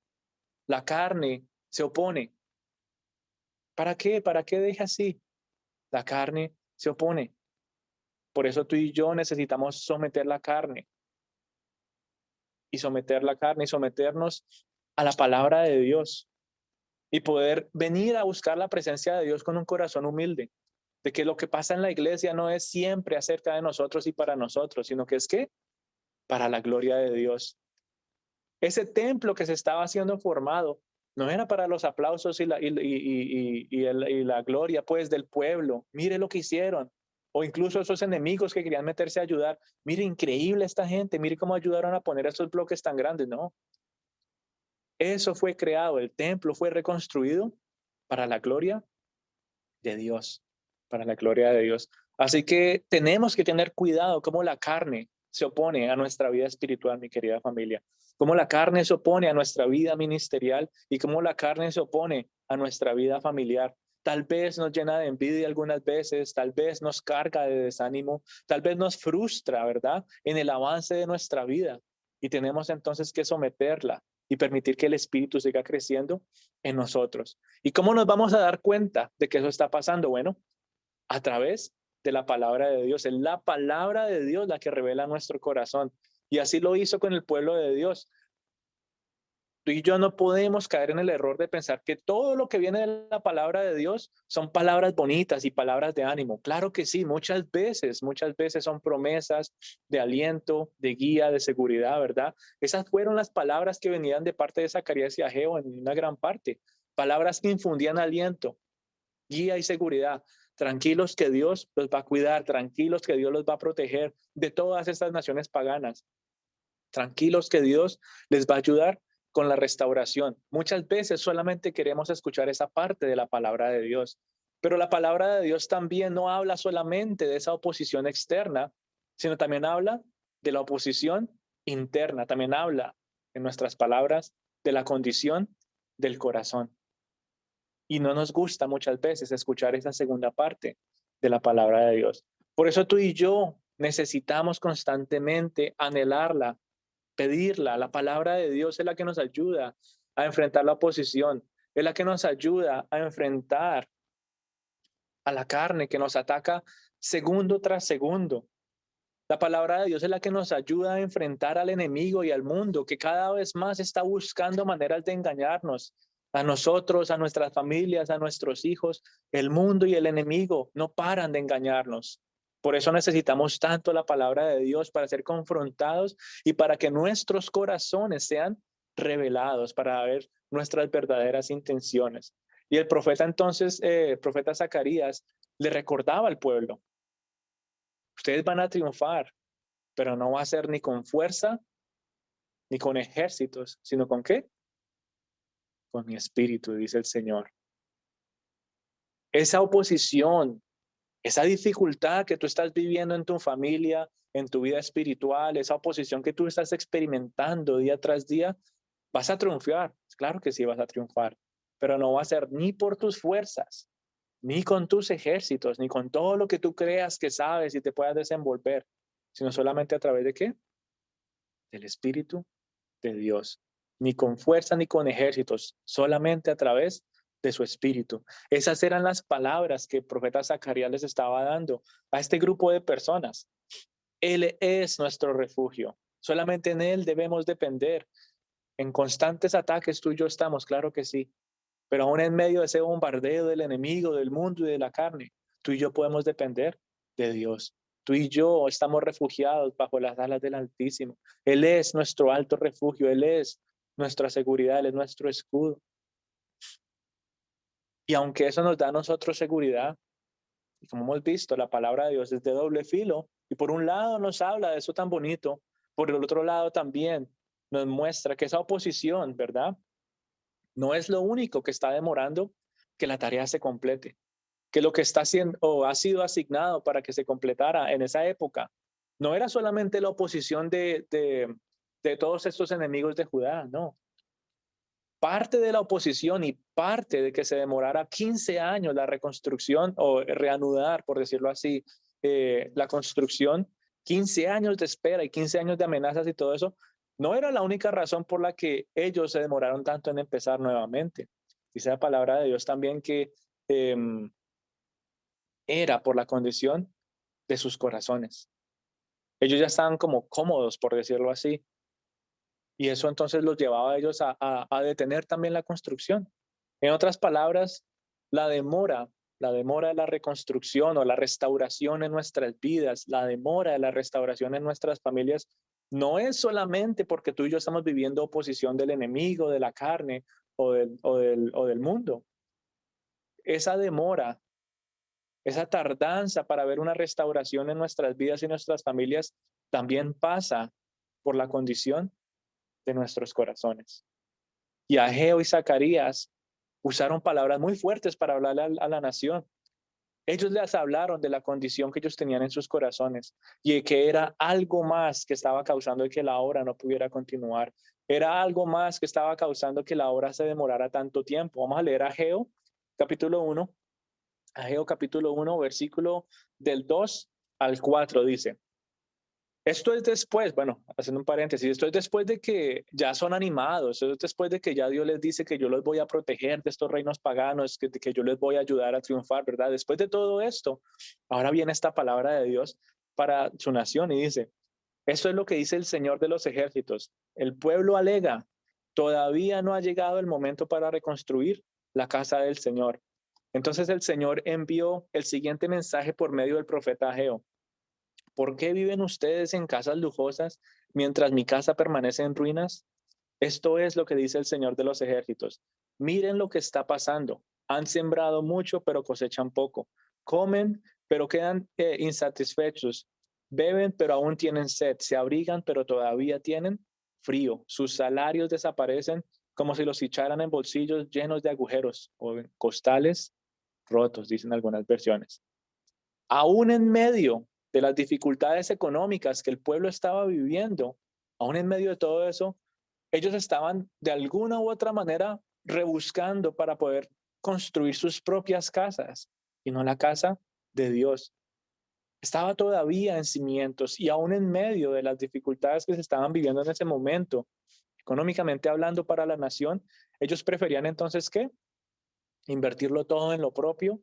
La carne se opone. ¿Para qué? ¿Para qué deja así? La carne se opone. Por eso tú y yo necesitamos someter la carne y someter la carne y someternos a la palabra de Dios y poder venir a buscar la presencia de Dios con un corazón humilde, de que lo que pasa en la iglesia no es siempre acerca de nosotros y para nosotros, sino que es que para la gloria de Dios. Ese templo que se estaba haciendo formado no era para los aplausos y la gloria pues del pueblo. Mire lo que hicieron. O incluso esos enemigos que querían meterse a ayudar. Mire, increíble esta gente. Mire cómo ayudaron a poner esos bloques tan grandes. No, eso fue creado. El templo fue reconstruido para la gloria de Dios. Para la gloria de Dios. Así que tenemos que tener cuidado cómo la carne se opone a nuestra vida espiritual, mi querida familia. Cómo la carne se opone a nuestra vida ministerial y cómo la carne se opone a nuestra vida familiar. Tal vez nos llena de envidia algunas veces, tal vez nos carga de desánimo, tal vez nos frustra, ¿verdad? En el avance de nuestra vida. Y tenemos entonces que someterla y permitir que el Espíritu siga creciendo en nosotros. ¿Y cómo nos vamos a dar cuenta de que eso está pasando? Bueno, a través de la palabra de Dios. Es la palabra de Dios la que revela nuestro corazón. Y así lo hizo con el pueblo de Dios. Tú y yo no podemos caer en el error de pensar que todo lo que viene de la palabra de Dios son palabras bonitas y palabras de ánimo. Claro que sí, muchas veces son promesas de aliento, de guía, de seguridad, ¿verdad? Esas fueron las palabras que venían de parte de Zacarías y Ageo en una gran parte. Palabras que infundían aliento, guía y seguridad. Tranquilos que Dios los va a cuidar, tranquilos que Dios los va a proteger de todas estas naciones paganas. Tranquilos que Dios les va a ayudar con la restauración. Muchas veces solamente queremos escuchar esa parte de la palabra de Dios, pero la palabra de Dios también no habla solamente de esa oposición externa, sino también habla de la oposición interna, también habla, en nuestras palabras, de la condición del corazón. Y no nos gusta muchas veces escuchar esa segunda parte de la palabra de Dios. Por eso tú y yo necesitamos constantemente anhelarla, pedirla. La palabra de Dios es la que nos ayuda a enfrentar la oposición, es la que nos ayuda a enfrentar a la carne que nos ataca segundo tras segundo. La palabra de Dios es la que nos ayuda a enfrentar al enemigo y al mundo que cada vez más está buscando maneras de engañarnos. A nosotros, a nuestras familias, a nuestros hijos, el mundo y el enemigo no paran de engañarnos. Por eso necesitamos tanto la palabra de Dios para ser confrontados y para que nuestros corazones sean revelados, para ver nuestras verdaderas intenciones. Y el profeta entonces, el profeta Zacarías, le recordaba al pueblo, ustedes van a triunfar, pero no va a ser ni con fuerza ni con ejércitos, sino con ¿qué? Con mi espíritu, dice el Señor. Esa oposición, esa dificultad que tú estás viviendo en tu familia, en tu vida espiritual, esa oposición que tú estás experimentando día tras día, vas a triunfar. Claro que sí vas a triunfar, pero no va a ser ni por tus fuerzas, ni con tus ejércitos, ni con todo lo que tú creas que sabes y te puedas desenvolver, sino solamente a través de ¿qué? Del Espíritu de Dios, ni con fuerza ni con ejércitos, solamente a través de su espíritu. Esas eran las palabras que el profeta Zacarías les estaba dando a este grupo de personas. Él es nuestro refugio. Solamente en Él debemos depender. En constantes ataques tú y yo estamos, claro que sí, pero aún en medio de ese bombardeo del enemigo, del mundo y de la carne, tú y yo podemos depender de Dios. Tú y yo estamos refugiados bajo las alas del Altísimo. Él es nuestro alto refugio, Él es nuestra seguridad, Él es nuestro escudo. Y aunque eso nos da a nosotros seguridad, y como hemos visto, la palabra de Dios es de doble filo, y por un lado nos habla de eso tan bonito, por el otro lado también nos muestra que esa oposición, ¿verdad? No es lo único que está demorando que la tarea se complete, que lo que está haciendo o ha sido asignado para que se completara en esa época no era solamente la oposición de todos estos enemigos de Judá, no. Parte de la oposición y parte de que se demorara 15 años la reconstrucción o reanudar, por decirlo así, la construcción, 15 años de espera y 15 años de amenazas y todo eso, no era la única razón por la que ellos se demoraron tanto en empezar nuevamente. Dice la palabra de Dios también que eh, era por la condición de sus corazones. Ellos ya estaban como cómodos, por decirlo así, y eso entonces los llevaba a ellos a detener también la construcción. En otras palabras, la demora de la reconstrucción o la restauración en nuestras vidas, la demora de la restauración en nuestras familias, No es solamente porque tú y yo estamos viviendo oposición del enemigo, de la carne o del mundo. Esa demora, esa tardanza para ver una restauración en nuestras vidas y nuestras familias también pasa por la condición de nuestros corazones. Y Ageo y Zacarías usaron palabras muy fuertes para hablar a la nación. Ellos les hablaron de la condición que ellos tenían en sus corazones y de que era algo más que estaba causando que la obra no pudiera continuar. Era algo más que estaba causando que la obra se demorara tanto tiempo. Vamos a leer Ageo, capítulo 1. Ageo, capítulo 1, versículo del 2 al 4 dice. Esto es después, bueno, haciendo un paréntesis, esto es después de que ya son animados, esto es después de que ya Dios les dice que yo los voy a proteger de estos reinos paganos, que yo les voy a ayudar a triunfar, ¿verdad? Después de todo esto, ahora viene esta palabra de Dios para su nación y dice, esto es lo que dice el Señor de los ejércitos. El pueblo alega, todavía no ha llegado el momento para reconstruir la casa del Señor. Entonces el Señor envió el siguiente mensaje por medio del profeta Ageo. ¿Por qué viven ustedes en casas lujosas mientras mi casa permanece en ruinas? Esto es lo que dice el Señor de los ejércitos. Miren lo que está pasando. Han sembrado mucho, pero cosechan poco. Comen, pero quedan insatisfechos. Beben, pero aún tienen sed. Se abrigan, pero todavía tienen frío. Sus salarios desaparecen como si los echaran en bolsillos llenos de agujeros o en costales rotos, dicen algunas versiones. Aún en medio de las dificultades económicas que el pueblo estaba viviendo, aún en medio de todo eso, ellos estaban de alguna u otra manera rebuscando para poder construir sus propias casas y no la casa de Dios. Estaba todavía en cimientos y aún en medio de las dificultades que se estaban viviendo en ese momento, económicamente hablando para la nación, ellos preferían entonces ¿qué? Invertirlo todo en lo propio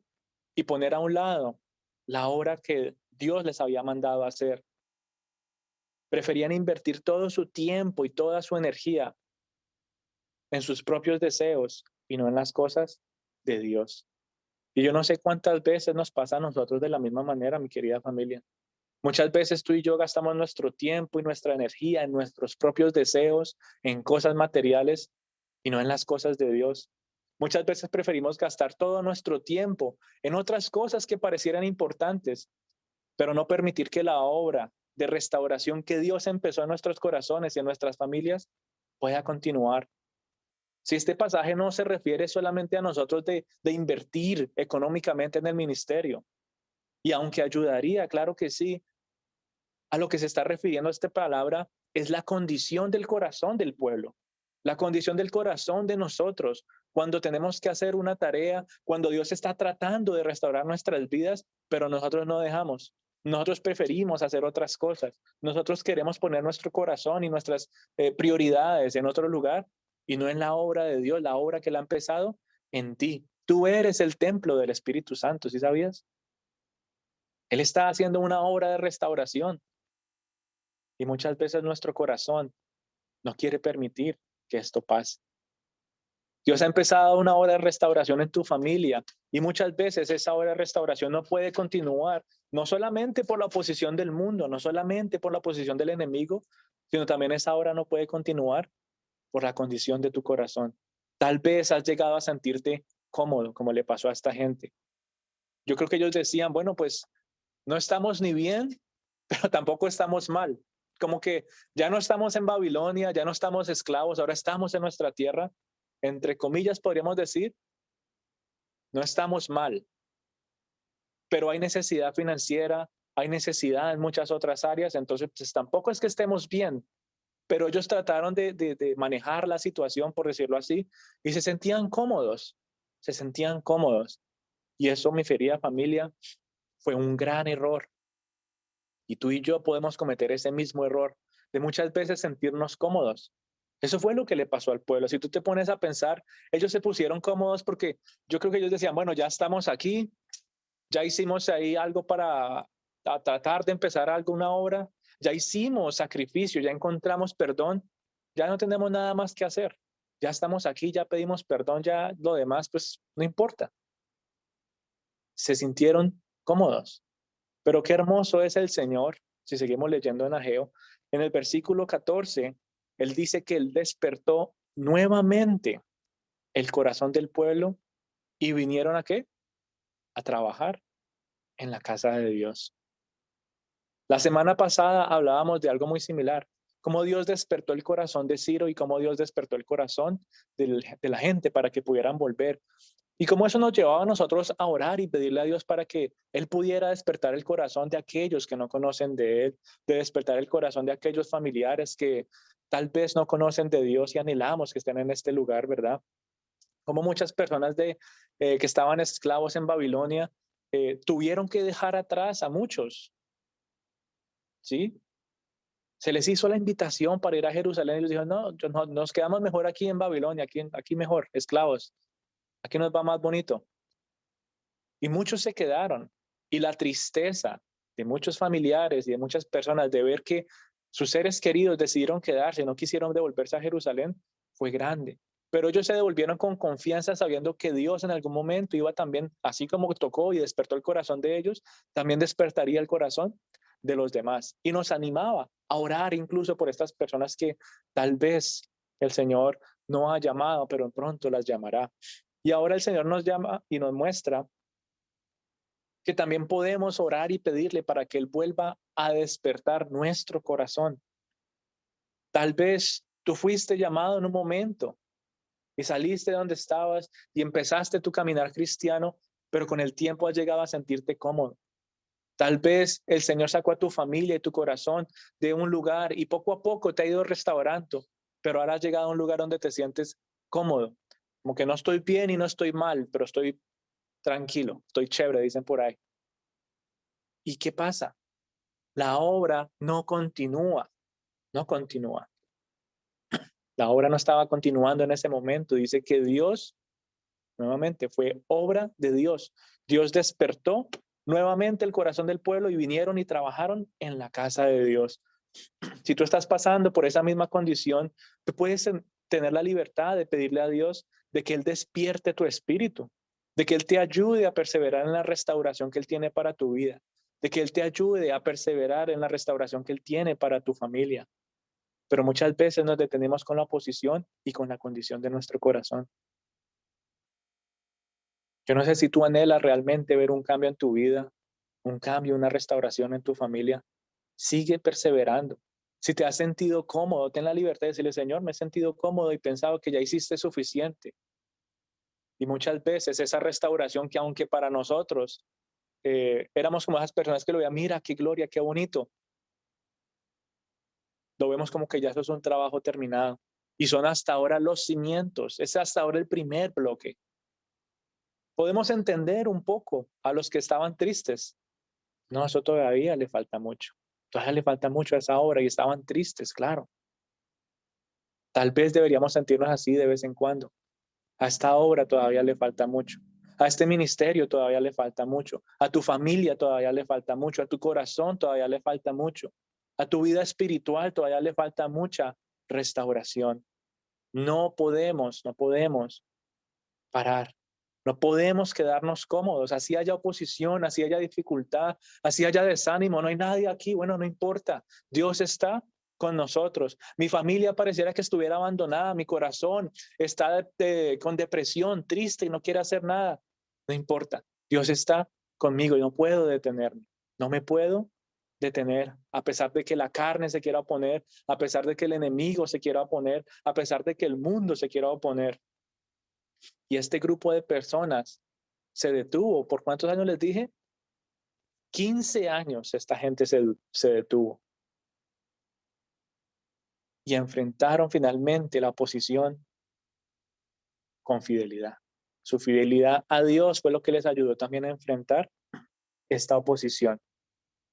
y poner a un lado la obra que Dios les había mandado a hacer. Preferían invertir todo su tiempo y toda su energía en sus propios deseos y no en las cosas de Dios. Y yo no sé cuántas veces nos pasa a nosotros de la misma manera, mi querida familia. Muchas veces tú y yo gastamos nuestro tiempo y nuestra energía en nuestros propios deseos, en cosas materiales y no en las cosas de Dios. Muchas veces preferimos gastar todo nuestro tiempo en otras cosas que parecieran importantes, pero no permitir que la obra de restauración que Dios empezó en nuestros corazones y en nuestras familias pueda continuar. Si este pasaje no se refiere solamente a nosotros de invertir económicamente en el ministerio, y aunque ayudaría, claro que sí, a lo que se está refiriendo esta palabra es la condición del corazón del pueblo, la condición del corazón de nosotros, cuando tenemos que hacer una tarea, cuando Dios está tratando de restaurar nuestras vidas, pero nosotros no dejamos. Nosotros preferimos hacer otras cosas. Nosotros queremos poner nuestro corazón y nuestras prioridades en otro lugar y no en la obra de Dios, la obra que Él ha empezado en ti. Tú eres el templo del Espíritu Santo, ¿sí sabías? Él está haciendo una obra de restauración. Y muchas veces nuestro corazón no quiere permitir que esto pase. Dios ha empezado una obra de restauración en tu familia y muchas veces esa obra de restauración no puede continuar, no solamente por la oposición del mundo, no solamente por la oposición del enemigo, sino también esa obra no puede continuar por la condición de tu corazón. Tal vez has llegado a sentirte cómodo, como le pasó a esta gente. Yo creo que ellos decían, bueno, pues no estamos ni bien, pero tampoco estamos mal. Como que ya no estamos en Babilonia, ya no estamos esclavos, ahora estamos en nuestra tierra. Entre comillas, podríamos decir, no estamos mal, pero hay necesidad financiera, hay necesidad en muchas otras áreas, entonces pues, tampoco es que estemos bien, pero ellos trataron de manejar la situación, por decirlo así, y se sentían cómodos. Y eso, mi querida familia, fue un gran error. Y tú y yo podemos cometer ese mismo error de muchas veces sentirnos cómodos. Eso fue lo que le pasó al pueblo. Si tú te pones a pensar, ellos se pusieron cómodos porque yo creo que ellos decían, bueno, ya estamos aquí, ya hicimos ahí algo para tratar de empezar alguna obra, ya hicimos sacrificio, ya encontramos perdón, ya no tenemos nada más que hacer. Ya estamos aquí, ya pedimos perdón, ya lo demás pues no importa. Se sintieron cómodos. Pero qué hermoso es el Señor, si seguimos leyendo en Ageo, En el versículo 14, él dice que él despertó nuevamente el corazón del pueblo y vinieron ¿a qué? A trabajar en la casa de Dios. La semana pasada hablábamos de algo muy similar, cómo Dios despertó el corazón de Ciro y cómo Dios despertó el corazón de la gente para que pudieran volver. Y cómo eso nos llevaba a nosotros a orar y pedirle a Dios para que Él pudiera despertar el corazón de aquellos que no conocen de Él, de despertar el corazón de aquellos familiares que tal vez no conocen de Dios y anhelamos que estén en este lugar, ¿verdad? Como muchas personas que estaban esclavos en Babilonia tuvieron que dejar atrás a muchos, ¿sí? Se les hizo la invitación para ir a Jerusalén y ellos dijeron, no, nos quedamos mejor aquí en Babilonia, aquí mejor, esclavos, aquí nos va más bonito. Y muchos se quedaron. Y la tristeza de muchos familiares y de muchas personas de ver que sus seres queridos decidieron quedarse, no quisieron devolverse a Jerusalén, fue grande. Pero ellos se devolvieron con confianza sabiendo que Dios en algún momento iba también, así como tocó y despertó el corazón de ellos, también despertaría el corazón de los demás. Y nos animaba a orar incluso por estas personas que tal vez el Señor no ha llamado, pero pronto las llamará. Y ahora el Señor nos llama y nos muestra que también podemos orar y pedirle para que Él vuelva a despertar nuestro corazón. Tal vez tú fuiste llamado en un momento y saliste de donde estabas y empezaste tu caminar cristiano, pero con el tiempo has llegado a sentirte cómodo. Tal vez el Señor sacó a tu familia y tu corazón de un lugar y poco a poco te ha ido restaurando, pero ahora has llegado a un lugar donde te sientes cómodo, como que no estoy bien y no estoy mal, pero estoy tranquilo, estoy chévere, dicen por ahí. ¿Y qué pasa? La obra no continúa, no continúa. La obra no estaba continuando en ese momento. Dice que Dios, nuevamente, fue obra de Dios. Dios despertó nuevamente el corazón del pueblo y vinieron y trabajaron en la casa de Dios. Si tú estás pasando por esa misma condición, tú puedes tener la libertad de pedirle a Dios de que Él despierte tu espíritu, de que Él te ayude a perseverar en la restauración que Él tiene para tu vida, de que Él te ayude a perseverar en la restauración que Él tiene para tu familia. Pero muchas veces nos detenemos con la oposición y con la condición de nuestro corazón. Yo no sé si tú anhelas realmente ver un cambio en tu vida, un cambio, una restauración en tu familia. Sigue perseverando. Si te has sentido cómodo, ten la libertad de decirle, Señor, me he sentido cómodo y pensado que ya hiciste suficiente. Y muchas veces esa restauración que aunque para nosotros éramos como esas personas que lo veían, mira, qué gloria, qué bonito, lo vemos como que ya eso es un trabajo terminado. Y son hasta ahora los cimientos, es hasta ahora el primer bloque. Podemos entender un poco a los que estaban tristes. No, eso todavía le falta mucho. Todavía le falta mucho a esa obra y estaban tristes, claro. Tal vez deberíamos sentirnos así de vez en cuando. A esta obra todavía le falta mucho. A este ministerio todavía le falta mucho. A tu familia todavía le falta mucho. A tu corazón todavía le falta mucho. A tu vida espiritual todavía le falta mucha restauración. No podemos parar. No podemos quedarnos cómodos. Así haya oposición, así haya dificultad, así haya desánimo. No hay nadie aquí. Bueno, no importa. Dios está con nosotros. Mi familia pareciera que estuviera abandonada. Mi corazón está con depresión, triste y no quiere hacer nada. No importa. Dios está conmigo y no puedo detenerme. No me puedo detener, a pesar de que la carne se quiera oponer, a pesar de que el enemigo se quiera oponer, a pesar de que el mundo se quiera oponer. Y este grupo de personas se detuvo. ¿Por cuántos años les dije? 15 años esta gente se detuvo y enfrentaron finalmente la oposición con fidelidad. Su fidelidad a Dios fue lo que les ayudó también a enfrentar esta oposición.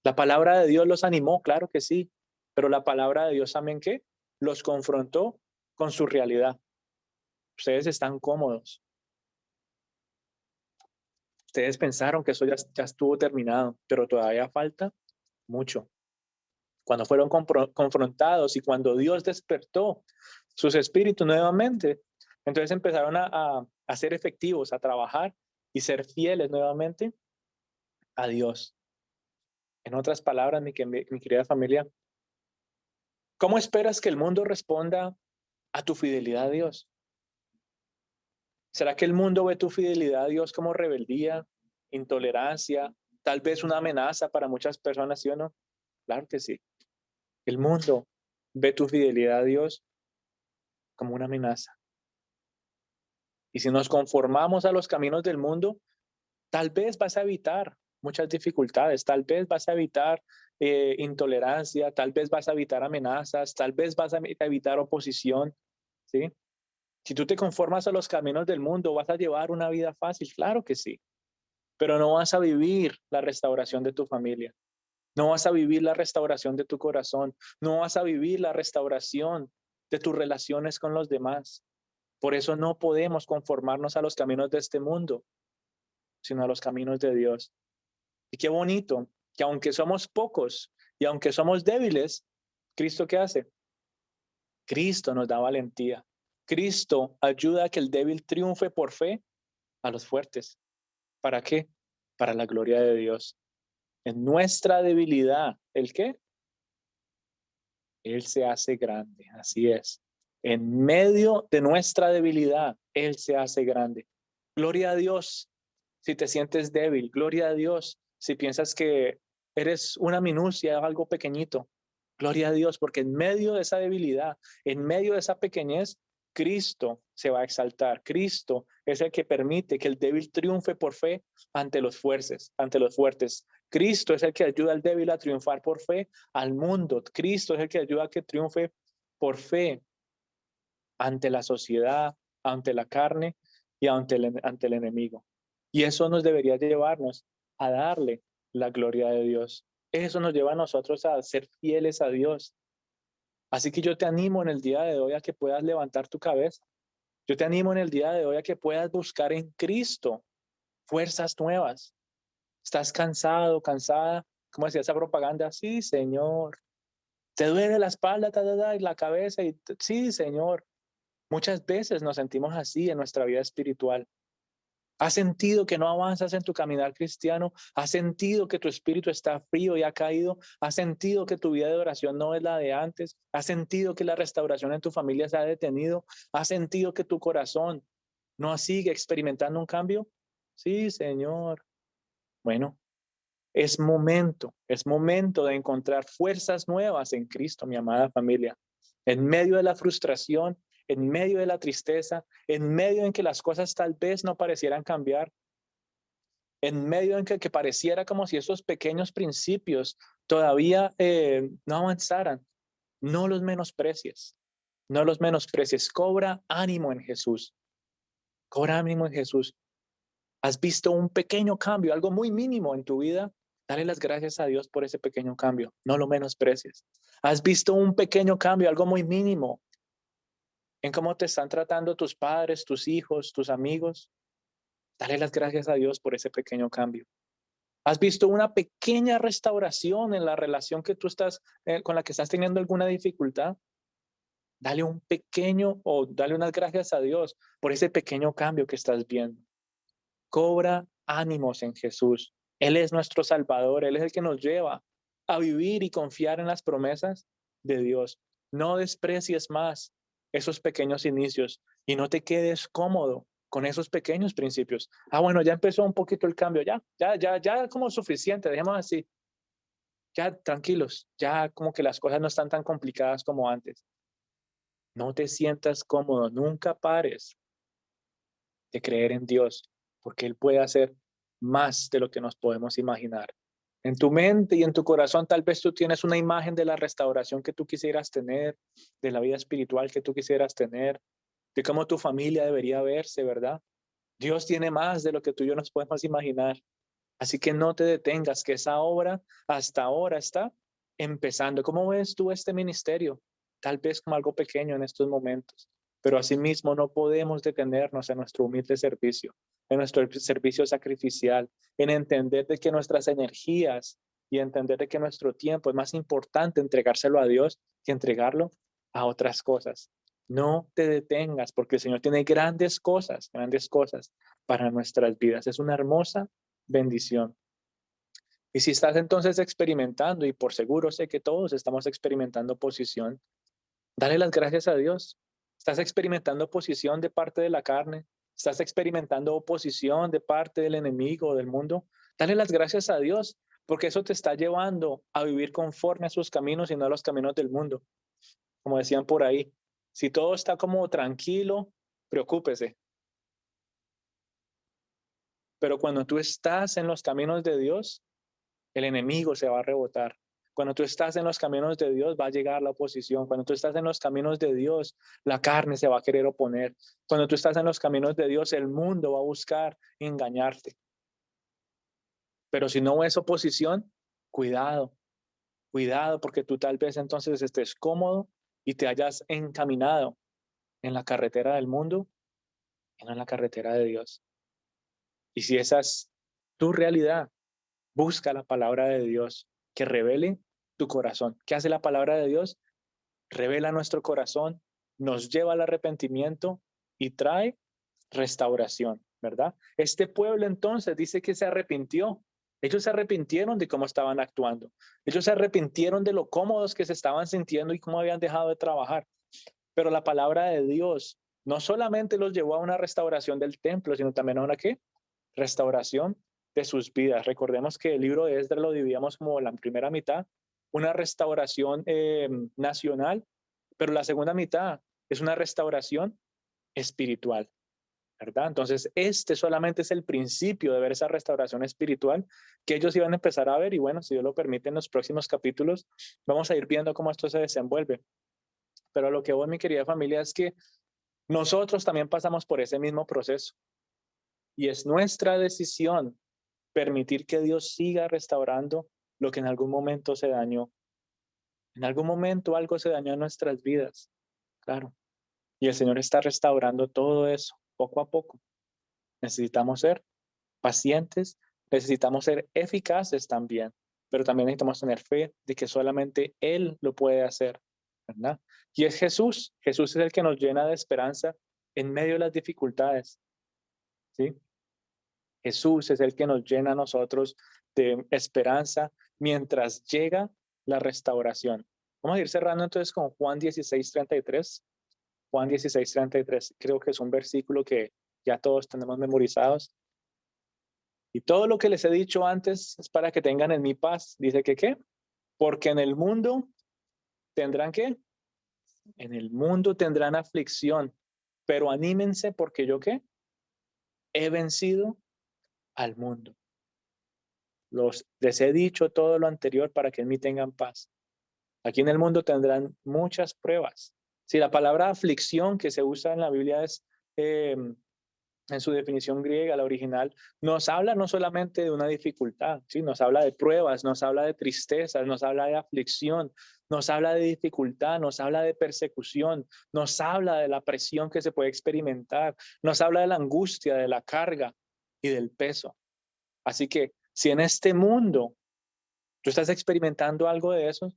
La palabra de Dios los animó, claro que sí, pero la palabra de Dios también ¿qué? Los confrontó con su realidad. Ustedes están cómodos. Ustedes pensaron que eso ya estuvo terminado, pero todavía falta mucho. Cuando fueron confrontados y cuando Dios despertó sus espíritus nuevamente, entonces empezaron a ser efectivos, a trabajar y ser fieles nuevamente a Dios. En otras palabras, mi querida familia, ¿Cómo esperas que el mundo responda a tu fidelidad a Dios? ¿Será que el mundo ve tu fidelidad a Dios como rebeldía, intolerancia, tal vez una amenaza para muchas personas, sí o no? Claro que sí. El mundo ve tu fidelidad a Dios como una amenaza. Y si nos conformamos a los caminos del mundo, tal vez vas a evitar muchas dificultades, tal vez vas a evitar intolerancia, tal vez vas a evitar amenazas, tal vez vas a evitar oposición, ¿sí? Si tú te conformas a los caminos del mundo, ¿vas a llevar una vida fácil? Claro que sí, pero no vas a vivir la restauración de tu familia, no vas a vivir la restauración de tu corazón, no vas a vivir la restauración de tus relaciones con los demás. Por eso no podemos conformarnos a los caminos de este mundo, sino a los caminos de Dios. Y qué bonito que aunque somos pocos y aunque somos débiles, ¿Cristo qué hace? Cristo nos da valentía. Cristo ayuda a que el débil triunfe por fe a los fuertes. ¿Para qué? Para la gloria de Dios. En nuestra debilidad, ¿el qué? Él se hace grande, así es. En medio de nuestra debilidad, Él se hace grande. Gloria a Dios si te sientes débil. Gloria a Dios si piensas que eres una minucia, algo pequeñito. Gloria a Dios, porque en medio de esa debilidad, en medio de esa pequeñez, Cristo se va a exaltar. Cristo es el que permite que el débil triunfe por fe ante los fuertes, ante los fuertes. Cristo es el que ayuda al débil a triunfar por fe al mundo. Cristo es el que ayuda a que triunfe por fe ante la sociedad, ante la carne y ante el enemigo. Y eso nos debería llevarnos a darle la gloria de Dios. Eso nos lleva a nosotros a ser fieles a Dios. Así que yo te animo en el día de hoy a que puedas levantar tu cabeza. Yo te animo en el día de hoy a que puedas buscar en Cristo fuerzas nuevas. ¿Estás cansado, cansada? ¿Cómo decía esa propaganda? Sí, Señor. ¿Te duele la espalda, y la cabeza? Sí, Señor. Muchas veces nos sentimos así en nuestra vida espiritual. ¿Has sentido que no avanzas en tu caminar cristiano? ¿Has sentido que tu espíritu está frío y ha caído? ¿Has sentido que tu vida de oración no es la de antes? ¿Has sentido que la restauración en tu familia se ha detenido? ¿Has sentido que tu corazón no sigue experimentando un cambio? Sí, Señor. Bueno, es momento de encontrar fuerzas nuevas en Cristo, mi amada familia. En medio de la frustración, en medio de la tristeza, en medio en que las cosas tal vez no parecieran cambiar, en medio en que pareciera como si esos pequeños principios todavía no avanzaran, no los menosprecies, no los menosprecies. Cobra ánimo en Jesús, cobra ánimo en Jesús. ¿Has visto un pequeño cambio, algo muy mínimo en tu vida? Dale las gracias a Dios por ese pequeño cambio. No lo menosprecies. ¿Has visto un pequeño cambio, algo muy mínimo en cómo te están tratando tus padres, tus hijos, tus amigos? Dale las gracias a Dios por ese pequeño cambio. ¿Has visto una pequeña restauración en la relación que tú estás, con la que estás teniendo alguna dificultad? Dale un pequeño o dale unas gracias a Dios por ese pequeño cambio que estás viendo. Cobra ánimos en Jesús. Él es nuestro Salvador, Él es el que nos lleva a vivir y confiar en las promesas de Dios. No desprecies más esos pequeños inicios y no te quedes cómodo con esos pequeños principios. Bueno, ya empezó un poquito el cambio, ya como suficiente, dejemos así. Ya tranquilos, ya como que las cosas no están tan complicadas como antes. No te sientas cómodo, nunca pares de creer en Dios, porque Él puede hacer más de lo que nos podemos imaginar. En tu mente y en tu corazón tal vez tú tienes una imagen de la restauración que tú quisieras tener, de la vida espiritual que tú quisieras tener, de cómo tu familia debería verse, ¿verdad? Dios tiene más de lo que tú y yo nos podemos imaginar. Así que no te detengas, que esa obra hasta ahora está empezando. ¿Cómo ves tú este ministerio? Tal vez como algo pequeño en estos momentos, pero asimismo no podemos detenernos en nuestro humilde servicio, en nuestro servicio sacrificial, en entender de que nuestras energías y entender de que nuestro tiempo es más importante entregárselo a Dios que entregarlo a otras cosas. No te detengas porque el Señor tiene grandes cosas para nuestras vidas. Es una hermosa bendición. Y si estás entonces experimentando, y por seguro sé que todos estamos experimentando oposición, dale las gracias a Dios. Estás experimentando oposición de parte de la carne, estás experimentando oposición de parte del enemigo, del mundo. Dale las gracias a Dios, porque eso te está llevando a vivir conforme a sus caminos y no a los caminos del mundo. Como decían por ahí, si todo está como tranquilo, preocúpese. Pero cuando tú estás en los caminos de Dios, el enemigo se va a rebotar. Cuando tú estás en los caminos de Dios, va a llegar la oposición. Cuando tú estás en los caminos de Dios, la carne se va a querer oponer. Cuando tú estás en los caminos de Dios, el mundo va a buscar engañarte. Pero si no ves oposición, cuidado, cuidado, porque tú tal vez entonces estés cómodo y te hayas encaminado en la carretera del mundo y no en la carretera de Dios. Y si esa es tu realidad, busca la palabra de Dios que revele tu corazón. ¿Qué hace la palabra de Dios? Revela nuestro corazón, nos lleva al arrepentimiento y trae restauración, ¿verdad? Este pueblo entonces dice que se arrepintió. Ellos se arrepintieron de cómo estaban actuando. Ellos se arrepintieron de lo cómodos que se estaban sintiendo y cómo habían dejado de trabajar. Pero la palabra de Dios no solamente los llevó a una restauración del templo, sino también a una ¿qué? Restauración de sus vidas. Recordemos que el libro de Esdras lo dividíamos como la primera mitad, una restauración nacional, pero la segunda mitad es una restauración espiritual, ¿verdad? Entonces, este solamente es el principio de ver esa restauración espiritual que ellos iban a empezar a ver y bueno, si Dios lo permite, en los próximos capítulos vamos a ir viendo cómo esto se desenvuelve. Pero a lo que voy, mi querida familia, es que nosotros también pasamos por ese mismo proceso y es nuestra decisión permitir que Dios siga restaurando lo que en algún momento se dañó. En algún momento algo se dañó en nuestras vidas, claro. Y el Señor está restaurando todo eso poco a poco. Necesitamos ser pacientes, necesitamos ser eficaces también, pero también necesitamos tener fe de que solamente Él lo puede hacer, ¿verdad? Y es Jesús. Jesús es el que nos llena de esperanza en medio de las dificultades, ¿sí? Jesús es el que nos llena a nosotros de esperanza mientras llega la restauración. Vamos a ir cerrando entonces con Juan 16:33. Juan 16:33, creo que es un versículo que ya todos tenemos memorizados. Y todo lo que les he dicho antes es para que tengan en mi paz. Dice que ¿qué? Porque en el mundo tendrán ¿qué? En el mundo tendrán aflicción, pero anímense porque yo ¿qué? He vencido al mundo. Les he dicho todo lo anterior para que en mí tengan paz. Aquí en el mundo tendrán muchas pruebas. Si la palabra aflicción que se usa en la Biblia es en su definición griega, la original, nos habla no solamente de una dificultad, ¿sí? Nos habla de pruebas, nos habla de tristezas, nos habla de aflicción, nos habla de dificultad, nos habla de persecución, nos habla de la presión que se puede experimentar, nos habla de la angustia, de la carga y del peso. Así que si en este mundo tú estás experimentando algo de eso,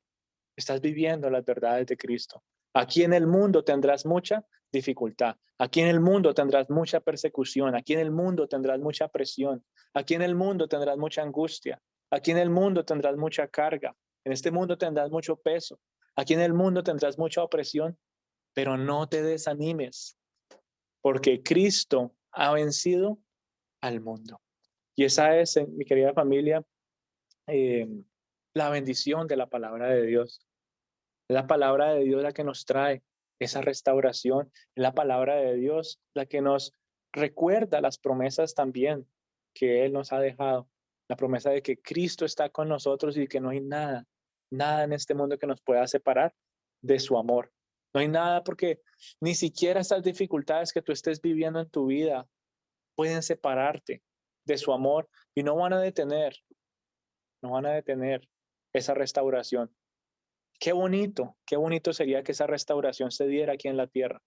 estás viviendo las verdades de Cristo. Aquí en el mundo tendrás mucha dificultad. Aquí en el mundo tendrás mucha persecución. Aquí en el mundo tendrás mucha presión. Aquí en el mundo tendrás mucha angustia. Aquí en el mundo tendrás mucha carga. En este mundo tendrás mucho peso. Aquí en el mundo tendrás mucha opresión, pero no te desanimes, porque Cristo ha vencido al mundo. Y esa es, mi querida familia, eh, la bendición de la palabra de Dios. Es la palabra de Dios la que nos trae esa restauración. Es la palabra de Dios la que nos recuerda las promesas también que Él nos ha dejado. La promesa de que Cristo está con nosotros y que no hay nada, nada en este mundo que nos pueda separar de su amor. No hay nada porque ni siquiera estas dificultades que tú estés viviendo en tu vida pueden separarte de su amor y no van a detener esa restauración. Qué bonito sería que esa restauración se diera aquí en la tierra.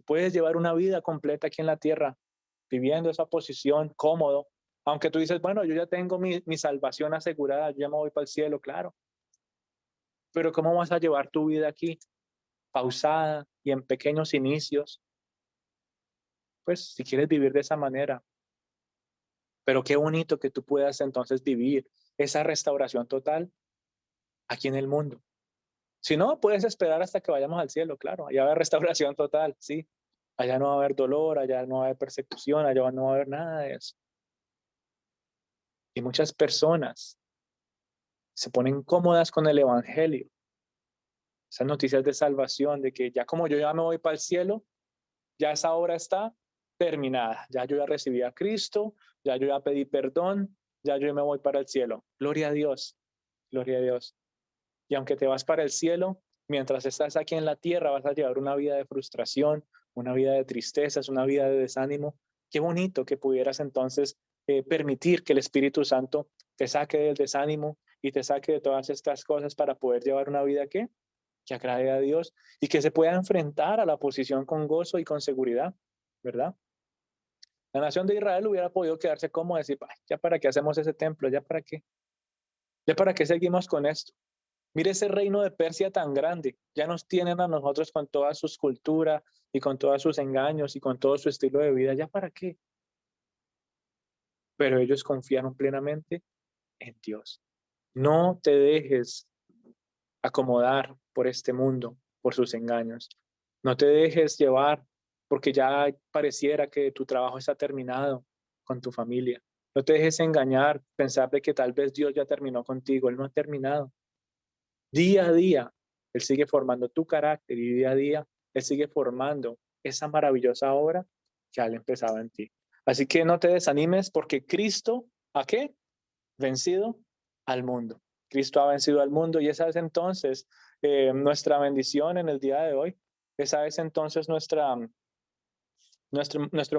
Puedes llevar una vida completa aquí en la tierra, viviendo esa posición cómodo, aunque tú dices, bueno, yo ya tengo mi salvación asegurada, yo ya me voy para el cielo, claro. Pero ¿cómo vas a llevar tu vida aquí, pausada y en pequeños inicios? Pues si quieres vivir de esa manera, Pero qué bonito que tú puedas entonces vivir esa restauración total aquí en el mundo. Si no, puedes esperar hasta que vayamos al cielo, claro, allá va a haber restauración total, sí. Allá no va a haber dolor, allá no va a haber persecución, allá no va a haber nada de eso. Y muchas personas se ponen cómodas con el evangelio, esas noticias de salvación, de que ya como yo ya me voy para el cielo, ya esa obra está terminada, ya yo ya recibí a Cristo, ya yo ya pedí perdón, ya yo me voy para el cielo. Gloria a Dios, gloria a Dios. Y aunque te vas para el cielo, mientras estás aquí en la tierra vas a llevar una vida de frustración, una vida de tristezas, una vida de desánimo. Qué bonito que pudieras entonces permitir que el Espíritu Santo te saque del desánimo y te saque de todas estas cosas para poder llevar una vida que agrade a Dios y que se pueda enfrentar a la oposición con gozo y con seguridad, ¿verdad? La nación de Israel hubiera podido quedarse como decir, ya para qué hacemos ese templo, ya para qué seguimos con esto. Mire ese reino de Persia tan grande, ya nos tienen a nosotros con toda su cultura y con todos sus engaños y con todo su estilo de vida, ¿ya para qué? Pero ellos confiaron plenamente en Dios. No te dejes acomodar por este mundo, por sus engaños. No te dejes llevar porque ya pareciera que tu trabajo está terminado con tu familia. No te dejes engañar, pensar de que tal vez Dios ya terminó contigo. Él no ha terminado. Día a día, Él sigue formando tu carácter y día a día, Él sigue formando esa maravillosa obra que Él empezaba en ti. Así que no te desanimes porque Cristo, ¿a qué? Vencido al mundo. Cristo ha vencido al mundo y esa es entonces nuestra bendición en el día de hoy. Esa es entonces nuestro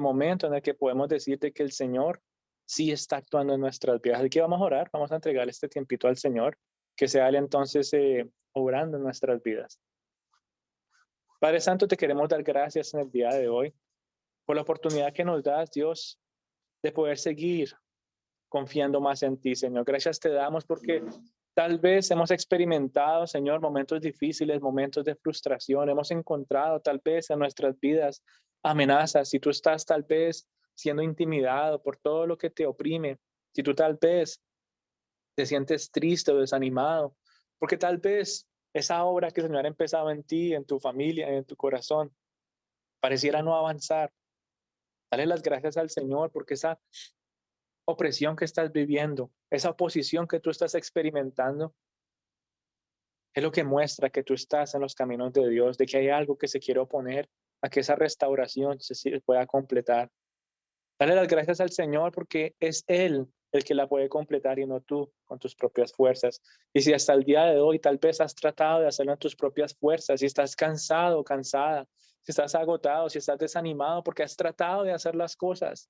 momento en el que podemos decirte que el Señor sí está actuando en nuestras vidas. Así que vamos a orar, vamos a entregar este tiempito al Señor, que sea Él entonces obrando en nuestras vidas. Padre Santo, te queremos dar gracias en el día de hoy por la oportunidad que nos das, Dios, de poder seguir confiando más en ti, Señor. Gracias te damos porque tal vez hemos experimentado, Señor, momentos difíciles, momentos de frustración. Hemos encontrado tal vez en nuestras vidas amenazas. Si tú estás tal vez siendo intimidado por todo lo que te oprime, si tú tal vez te sientes triste o desanimado, porque tal vez esa obra que el Señor ha empezado en ti, en tu familia, en tu corazón, pareciera no avanzar. Dale las gracias al Señor porque esa opresión que estás viviendo, esa oposición que tú estás experimentando, es lo que muestra que tú estás en los caminos de Dios, de que hay algo que se quiere oponer a que esa restauración se pueda completar. Dale las gracias al Señor porque es Él el que la puede completar y no tú con tus propias fuerzas. Y si hasta el día de hoy tal vez has tratado de hacerlo en tus propias fuerzas, si estás cansado, cansada, si estás agotado, si estás desanimado porque has tratado de hacer las cosas,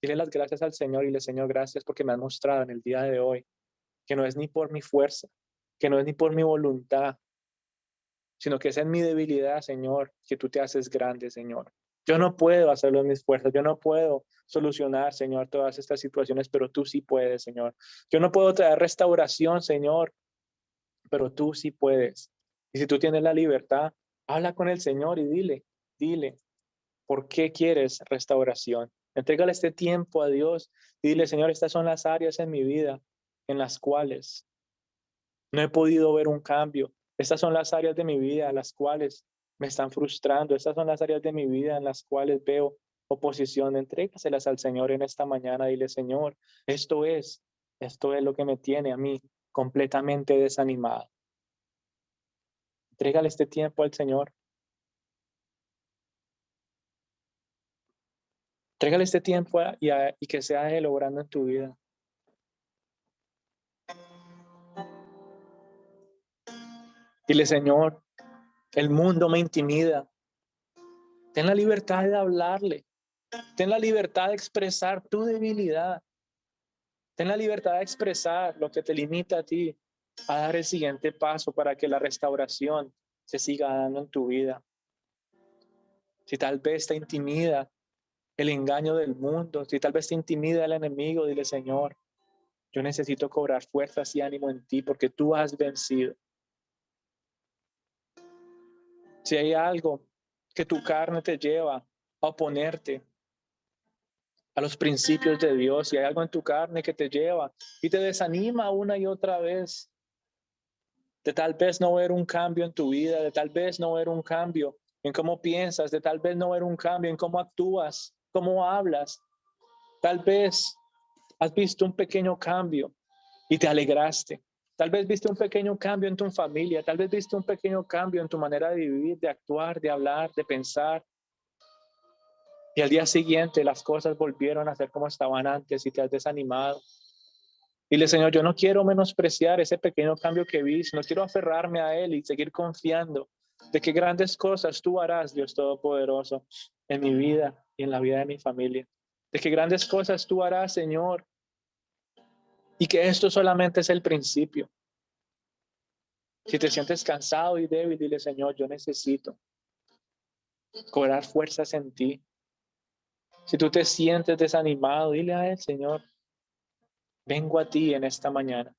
dile las gracias al Señor y le Señor, gracias porque me has mostrado en el día de hoy que no es ni por mi fuerza, que no es ni por mi voluntad, sino que es en mi debilidad, Señor, que tú te haces grande, Señor. Yo no puedo hacerlo en mis fuerzas, yo no puedo solucionar, Señor, todas estas situaciones, pero tú sí puedes, Señor. Yo no puedo traer restauración, Señor, pero tú sí puedes. Y si tú tienes la libertad, habla con el Señor y dile, ¿por qué quieres restauración? Entrégale este tiempo a Dios y dile, Señor, estas son las áreas en mi vida en las cuales no he podido ver un cambio. Estas son las áreas de mi vida en las cuales me están frustrando. Estas son las áreas de mi vida en las cuales veo oposición. Entrégaselas al Señor en esta mañana. Dile, Señor, esto es lo que me tiene a mí completamente desanimado. Entrégale este tiempo al Señor. Entrégale este tiempo y que sea Él obrando en tu vida. Dile, Señor, el mundo me intimida. Ten la libertad de hablarle. Ten la libertad de expresar tu debilidad. Ten la libertad de expresar lo que te limita a ti a dar el siguiente paso para que la restauración se siga dando en tu vida. Si tal vez te intimida el engaño del mundo, si tal vez te intimida el enemigo, dile, Señor, yo necesito cobrar fuerzas y ánimo en ti porque tú has vencido. Si hay algo que tu carne te lleva a oponerte, a los principios de Dios. Si hay algo en tu carne que te lleva y te desanima una y otra vez, de tal vez no ver un cambio en tu vida, de tal vez no ver un cambio en cómo piensas, de tal vez no ver un cambio en cómo actúas, cómo hablas, tal vez has visto un pequeño cambio y te alegraste. Tal vez viste un pequeño cambio en tu familia, tal vez viste un pequeño cambio en tu manera de vivir, de actuar, de hablar, de pensar. Y al día siguiente las cosas volvieron a ser como estaban antes y te has desanimado. Dile, Señor, yo no quiero menospreciar ese pequeño cambio que vi, no quiero aferrarme a él y seguir confiando de que grandes cosas tú harás, Dios Todopoderoso, en mi vida y en la vida de mi familia. De que grandes cosas tú harás, Señor, y que esto solamente es el principio. Si te sientes cansado y débil, dile, Señor, yo necesito cobrar fuerzas en ti. Si tú te sientes desanimado, dile a él, Señor, vengo a ti en esta mañana.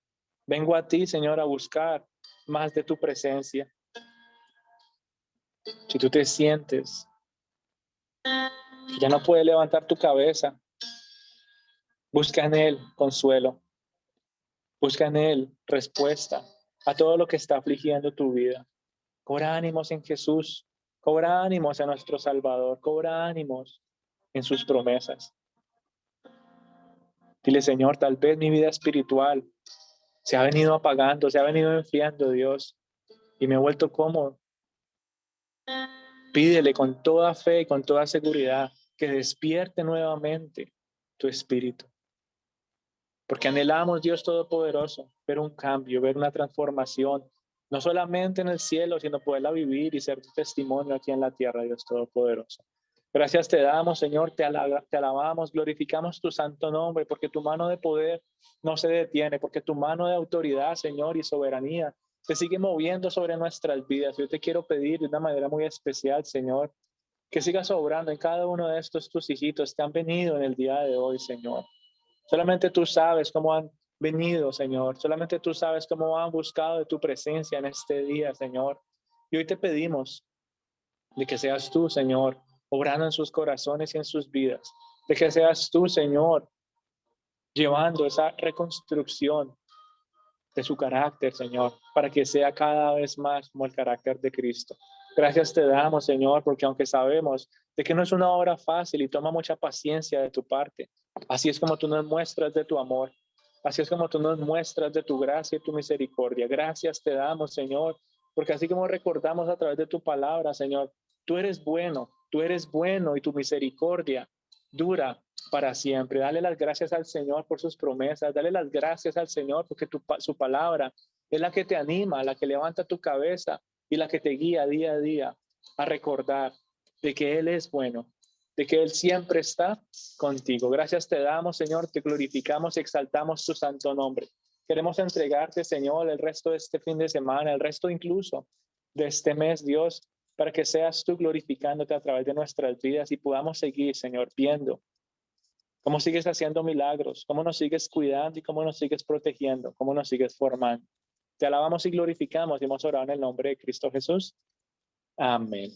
Vengo a ti, Señor, a buscar más de tu presencia. Si tú te sientes que ya no puedes levantar tu cabeza, busca en él consuelo. Busca en él respuesta a todo lo que está afligiendo tu vida. Cobra ánimos en Jesús. Cobra ánimos en nuestro Salvador. Cobra ánimos en sus promesas. Dile, Señor, tal vez mi vida espiritual se ha venido apagando, se ha venido enfriando, Dios, y me he vuelto cómodo. Pídele con toda fe y con toda seguridad que despierte nuevamente tu espíritu. Porque anhelamos, Dios Todopoderoso, ver un cambio, ver una transformación, no solamente en el cielo, sino poderla vivir y ser tu testimonio aquí en la tierra, Dios Todopoderoso. Gracias te damos, Señor, te alabamos, glorificamos tu santo nombre, porque tu mano de poder no se detiene, porque tu mano de autoridad, Señor, y soberanía se sigue moviendo sobre nuestras vidas. Yo te quiero pedir de una manera muy especial, Señor, que sigas obrando en cada uno de estos tus hijitos que han venido en el día de hoy, Señor. Solamente tú sabes cómo han venido, Señor. Solamente tú sabes cómo han buscado de tu presencia en este día, Señor. Y hoy te pedimos de que seas tú, Señor, obrando en sus corazones y en sus vidas. De que seas tú, Señor, llevando esa reconstrucción de su carácter, Señor, para que sea cada vez más como el carácter de Cristo. Gracias te damos, Señor, porque aunque sabemos de que no es una obra fácil y toma mucha paciencia de tu parte, así es como tú nos muestras de tu amor, así es como tú nos muestras de tu gracia y tu misericordia. Gracias te damos, Señor, porque así como recordamos a través de tu palabra, Señor, tú eres bueno y tu misericordia dura para siempre. Dale las gracias al Señor por sus promesas. Dale las gracias al Señor porque su palabra es la que te anima, la que levanta tu cabeza y la que te guía día a día a recordar de que Él es bueno, de que Él siempre está contigo. Gracias te damos, Señor, te glorificamos y exaltamos tu santo nombre. Queremos entregarte, Señor, el resto de este fin de semana, el resto incluso de este mes, Dios, para que seas tú glorificándote a través de nuestras vidas y podamos seguir, Señor, viendo cómo sigues haciendo milagros, cómo nos sigues cuidando y cómo nos sigues protegiendo, cómo nos sigues formando. Te alabamos y glorificamos y hemos orado en el nombre de Cristo Jesús. Amén.